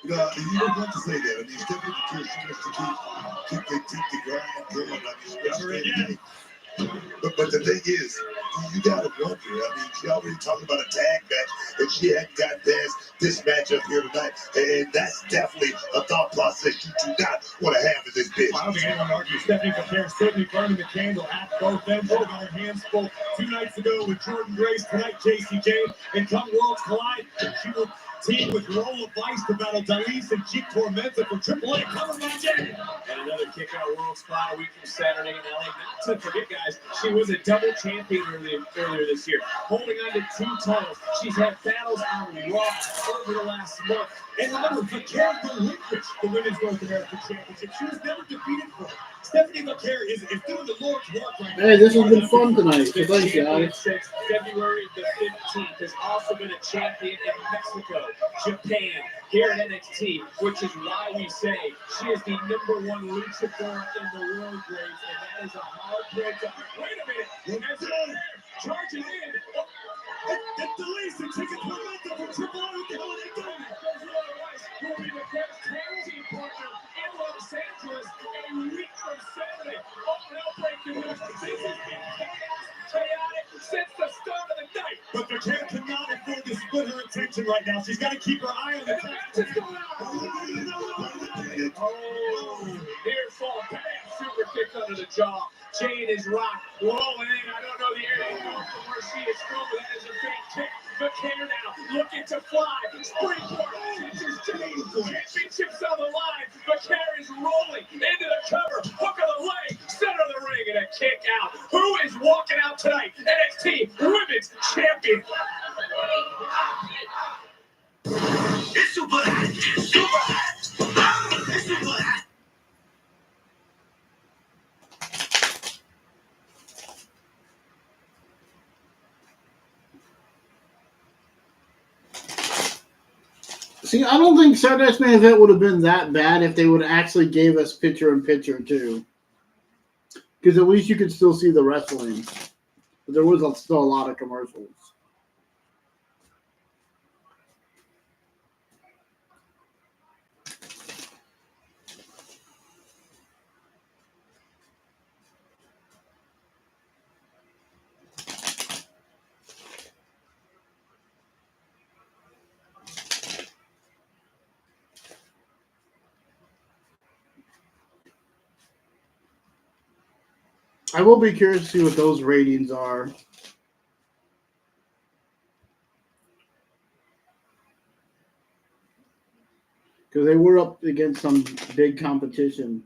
You don't want to say that. I mean, Stephanie McCare, she wants to keep the grind going. I mean, but the thing is, you gotta wonder. I mean, she already talked about a tag match, and she hadn't got past this matchup here tonight. And that's definitely a thought process you do not want to have in this bitch. I don't think anyone argues. Stephanie McCare certainly burning the candle at both ends. She got her hands full 2 nights ago with Jordan Grace, tonight JC Jane, and come Worlds Collide, she will team with Roll of Ice to battle Dalise and Cheap Tormenta for AAA. Covered by Jane. And another kick-out World Spot a week from Saturday in LA. Not to forget, guys, she was a double champion earlier this year, holding on to 2 titles. She's had battles on Raw over the last month. And remember, McCare relinquished the Women's North American Championship. She was never defeated for it. Stephanie McCare is doing the Lord's work right now. Hey, this has been fun tonight. So thanks, guys. Since February the 15th, has also been a champion in Mexico, Japan, here at NXT, which is why we say she is the #1 luchador in the world, Graves, and that is a hard break to... Wait a minute! As charging in... It's the least and taking Tormenta from AAA. What the hell are they doing? There's Roy Rice, who will be the first tag team partner in Los Angeles a week from Saturday. Oh, no breaking news. This has been chaotic since the start of the night. But McCare cannot afford to split her attention right now. She's got to keep her eye on the match is going on. Oh, near fall. Bam, super kick under the jaw. Jane is rocked, rolling in. I don't know the area from where she is from, but that is a big kick. McCare now looking to fly. Springboard. Championships on the line. McCare is rolling into the cover. Hook of the leg. Center of the ring and a kick out. Who is walking out tonight? NXT Women's Champion. It's super hot. Super hot. It's super hot. See, I don't think Saturday's main event would have been that bad if they would have actually gave us picture-in-picture, too. Because at least you could still see the wrestling. But there was still a lot of commercials. I will be curious to see what those ratings are. Because they were up against some big competition.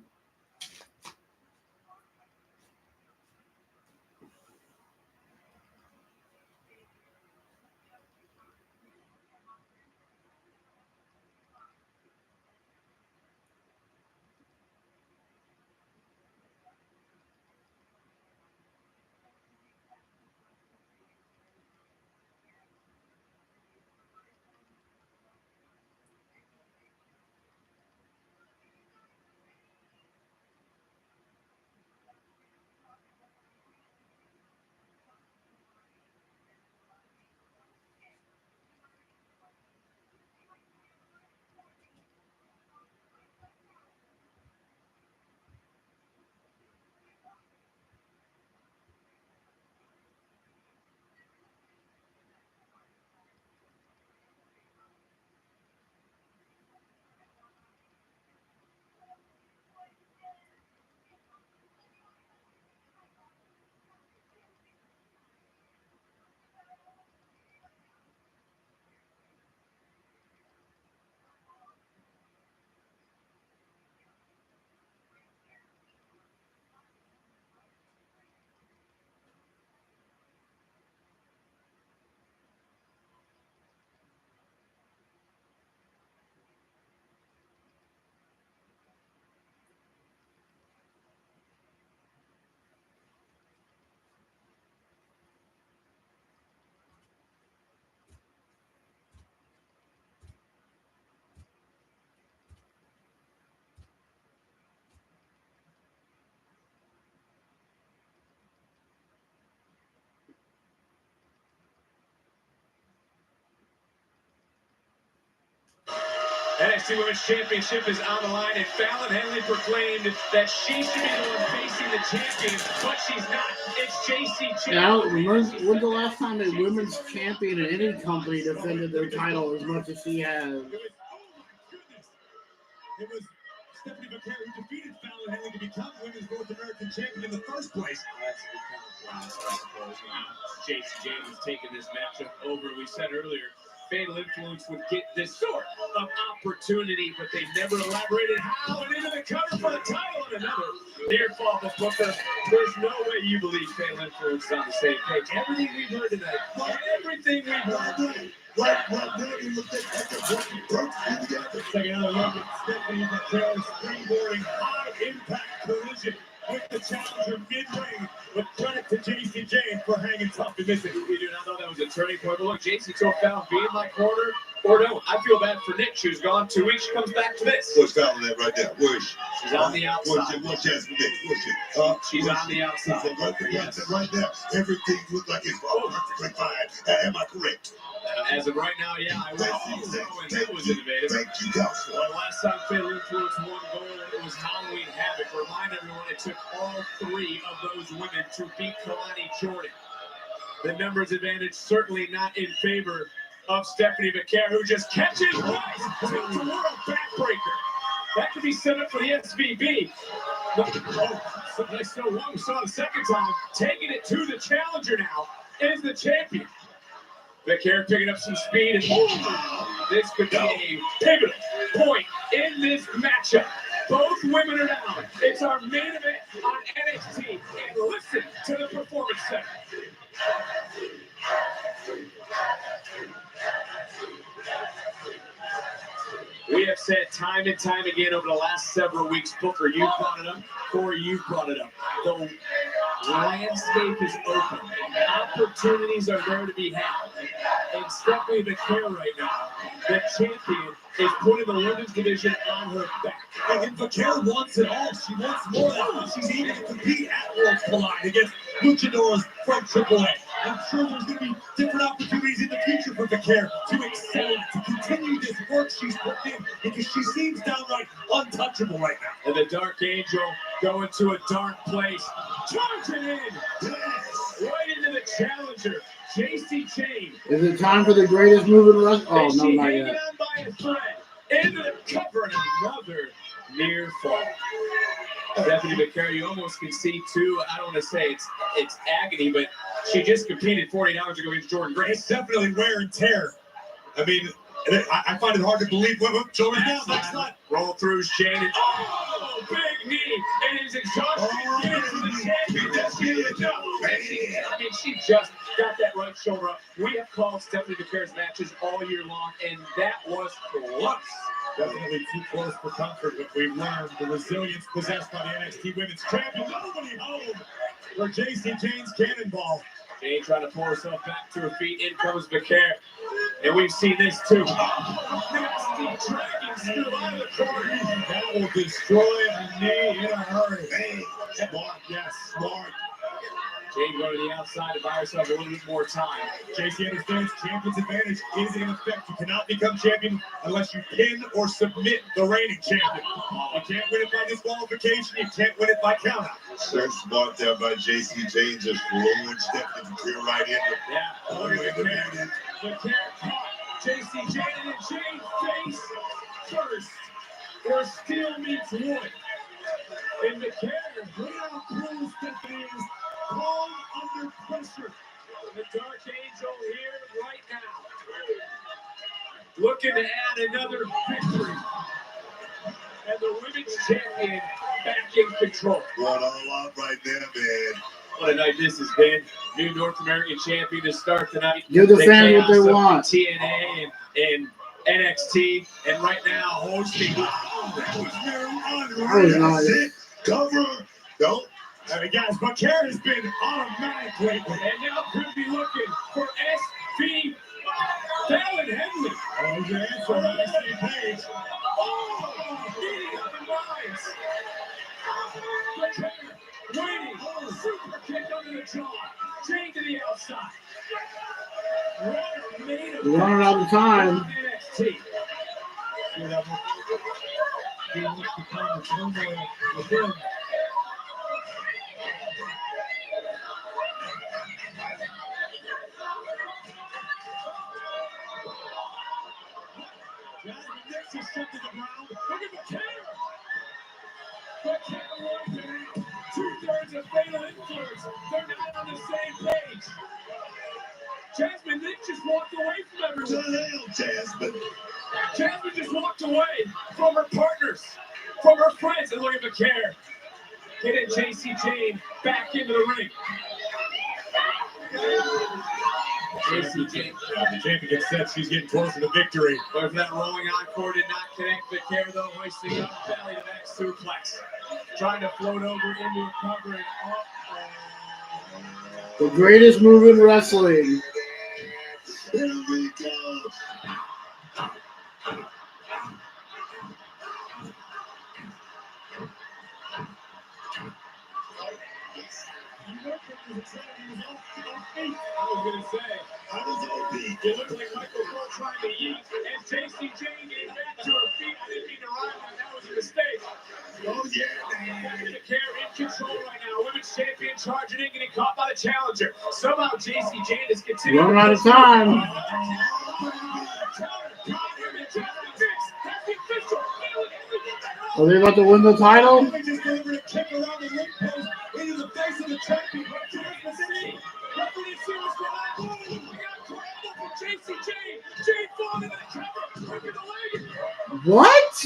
NXT Women's Championship is on the line, and Fallon Henley proclaimed that she should be the one facing the champion, but she's not. It's JC. Now, when's the last time a women's champion in any company defended their title as much as she has? It was Stephanie McCare who defeated Fallon Henley to become Women's North American Champion in the first place. That's kind of I suppose. JC James has taken this matchup over. We said earlier, Fatal Influence would get this sort of opportunity, but they never elaborated how, and into the cover for the title, and another near fall of Booker. There's no way you believe Fatal Influence is on the same page. Everything we've heard tonight, everything we've heard. Right now, you look at take another look at Stephanie McCare's springboarding high-impact collision with the challenger mid-ring, with credit to JC James for hanging tough and missing. We do not know that was a turning point, but look, JC told Fallon, be in my corner or no. I feel bad for Nick. She was gone 2 weeks. She comes back to this. Where's Fallon at right there? Where is she? She's on the outside. What's Jasmine Nick? Where's she? She's on the outside. Right there. Everything looks like it's perfectly fine. Am I correct? As of right now, yeah, I would think so, and that was innovative. Thank you, Counselor. Well, last time Fatal Influence won gold, it was Halloween Havoc. Remind everyone, it took all 3 of those women to beat Kalani Jordan. The numbers advantage certainly not in favor of Stephanie McCare, who just catches rise to the world backbreaker. That could be set up for the SVB. So nice no one. We saw the second time, taking it to the challenger now is the champion. McCare picking up some speed, and this could be a pivotal point in this matchup. Both women are down. It's our main event on NXT, and listen to the performance center. We have said time and time again over the last several weeks, Booker, you brought it up, Corey, you brought it up. The landscape is open. Opportunities are there to be had. And Stephanie McCare right now, the champion, is putting the women's division on her back. And McCare wants it all. She wants more than that. She's even to compete at Worlds Collide against luchadors from AAA. I'm sure there's going to be different opportunities in the future for McCare to excel, to continue this work she's put in, because she seems downright untouchable right now. And the Dark Angel going to a dark place, charging in, right into the challenger, JC Chain. Is it time for the greatest move in wrestling? Oh, no, not hanging yet. on by a thread, into the cover, and another near fall. Stephanie McCare, you almost can see too. I don't want to say it's agony, but she just competed 48 hours ago against Jordan Grace. It's definitely wear and tear. I mean, I find it hard to believe. Jordan down, next side. Roll through Shane. And, oh, big knee. And his exhaustion gets to the champion. I mean, she just got that right shoulder up. We have called Stephanie McCare's matches all year long, and that was close. Definitely too close for comfort, but we've learned the resilience possessed by the NXT Women's Champion. Nobody home for JC Jane's cannonball. Jane trying to pull herself back to her feet. In comes McCare. And we've seen this too. Nasty dragon still out of the corner. That will destroy a knee in a hurry. Bang. Smart, yes, smart. Jane going to the outside to buy herself a little bit more time. JC understands champion's advantage is in effect. You cannot become champion unless you pin or submit the reigning champion. You can't win it by disqualification. You can't win it by countout. So smart there by JC Jane, just lowering Stephanie McCare right in. Yeah, McCare caught JC Jane, and Jane face first where steel meets wood. And McCare now proves Stephanie's calm under pressure. The Dark Angel here right now, looking to add another victory. And the women's champion back in control. Going all out right there, man. What a night this has been. New North American champion to start tonight. Give the fans what they want. TNA and NXT, and right now hosting. That was nice. Cover. Don't. I mean, guys, McCare has been automatic lately. And now could be looking for SV Fallon Henley. Oh, here's your answer on the same page. Oh, beating up the lines. McCare waiting. Super kick under the jaw. Chain to the outside. We're running out of time. NXT. whatever. He wants to calm the turmoil within. Jasmine Nix is sent to the ground. Look at the camera. But two-thirds of fatal influence. They're not on the same page. Jasmine Nix just walked away from everyone. What the hell, Jasmine? Jasmine just walked away from her partners, from her friends, and look at McCare. Getting JC Jane back into the ring. JC Jane. Yeah, the champion gets set. She's getting closer to victory. But if that rolling encore did not connect McCare, though, hoisting up belly to that suplex. Trying to float over into a cover and up. The greatest move in wrestling. Here we go. I was going to say, How does it beat? it looked like Michael Cole trying to yeet, and JC Jane getting back to her feet. I didn't mean to rhyme that. That was a mistake. Oh, yeah. McCare in control right now. Women's champion charging in, getting caught by the challenger. Somehow JC Jane is continuing. Running out of time. Are they about to win the title? They just delivered a kick around the ring post into the face of the champion. Referee see what's going on. We got crowd up for JC Jane. Jane falling into the cover, breaking the leg. What?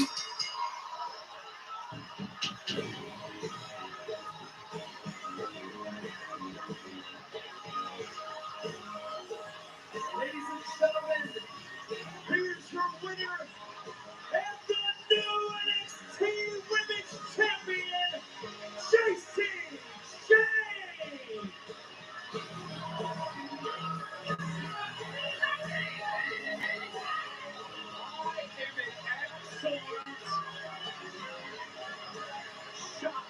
Ladies and gentlemen, here's your winner and the new NXT Women's Champion, JC Jane. I am in absolute shock.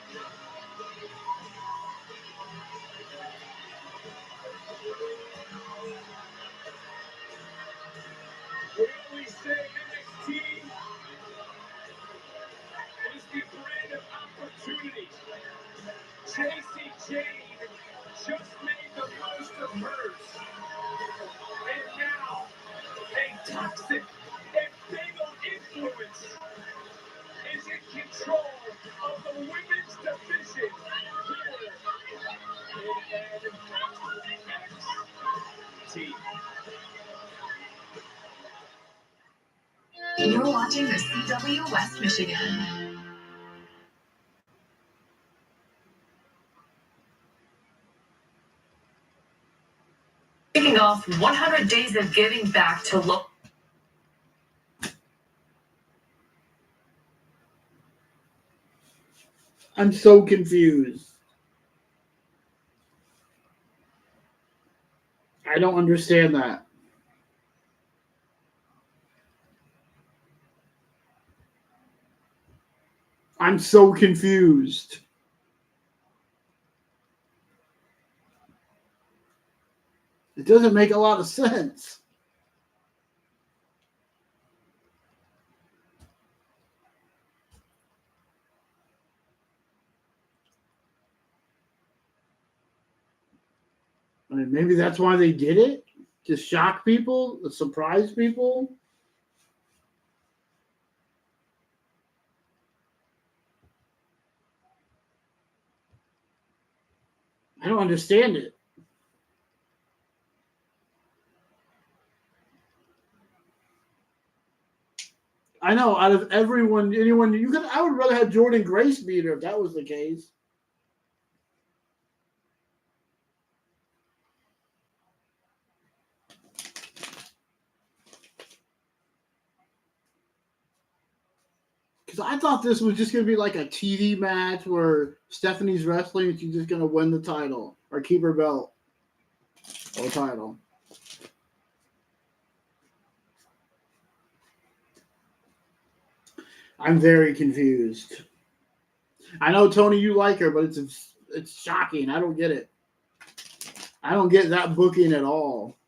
We always say NXT is the brand of opportunity. JC Jane just made the most of hers. And now, a toxic and fatal influence is in control of the women's division here in NXT. You're watching the CW West Michigan. Kicking off 100 days of giving back to local. I'm so confused. I don't understand that. I'm so confused. It doesn't make a lot of sense. I mean, maybe that's why they did it? To shock people? To surprise people? I don't understand it. I know, out of everyone, anyone, I would rather have Jordan Grace beat her if that was the case. Because I thought this was just going to be like a TV match where Stephanie's wrestling and she's just going to win the title or keep her belt or title. I'm very confused. I know, Tony, you like her, but it's shocking. I don't get it. I don't get that booking at all.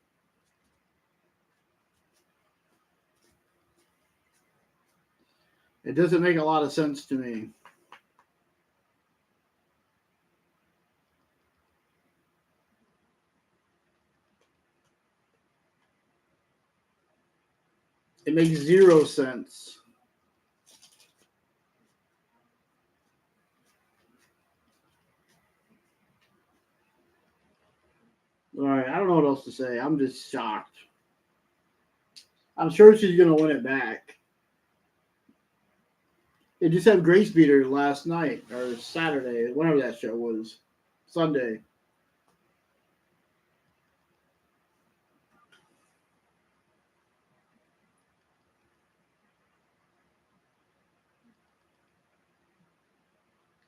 It doesn't make a lot of sense to me. It makes zero sense. All right, I don't know what else to say. I'm just shocked. I'm sure she's going to win it back. They just had Grace beat her last night or Saturday, whenever that show was. Sunday.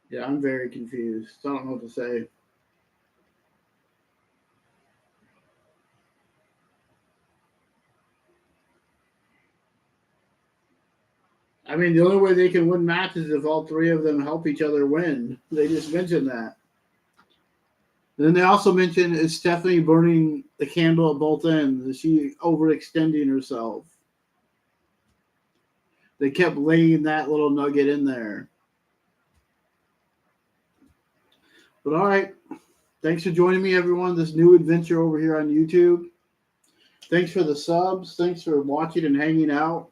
Yeah, I'm very confused. I don't know what to say. I mean, the only way they can win matches is if all three of them help each other win. They just mentioned that. Then they also mentioned is Stephanie burning the candle at both ends? Is she overextending herself? They kept laying that little nugget in there. But all right. Thanks for joining me, everyone. This new adventure over here on YouTube. Thanks for the subs. Thanks for watching and hanging out.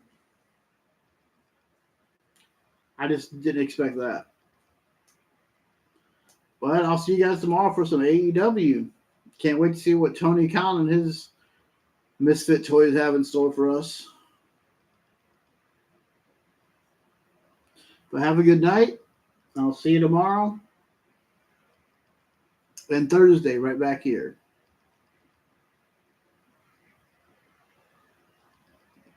I just didn't expect that. But I'll see you guys tomorrow for some AEW. Can't wait to see what Tony Khan and his Misfit toys have in store for us. But have a good night. I'll see you tomorrow. And Thursday right back here.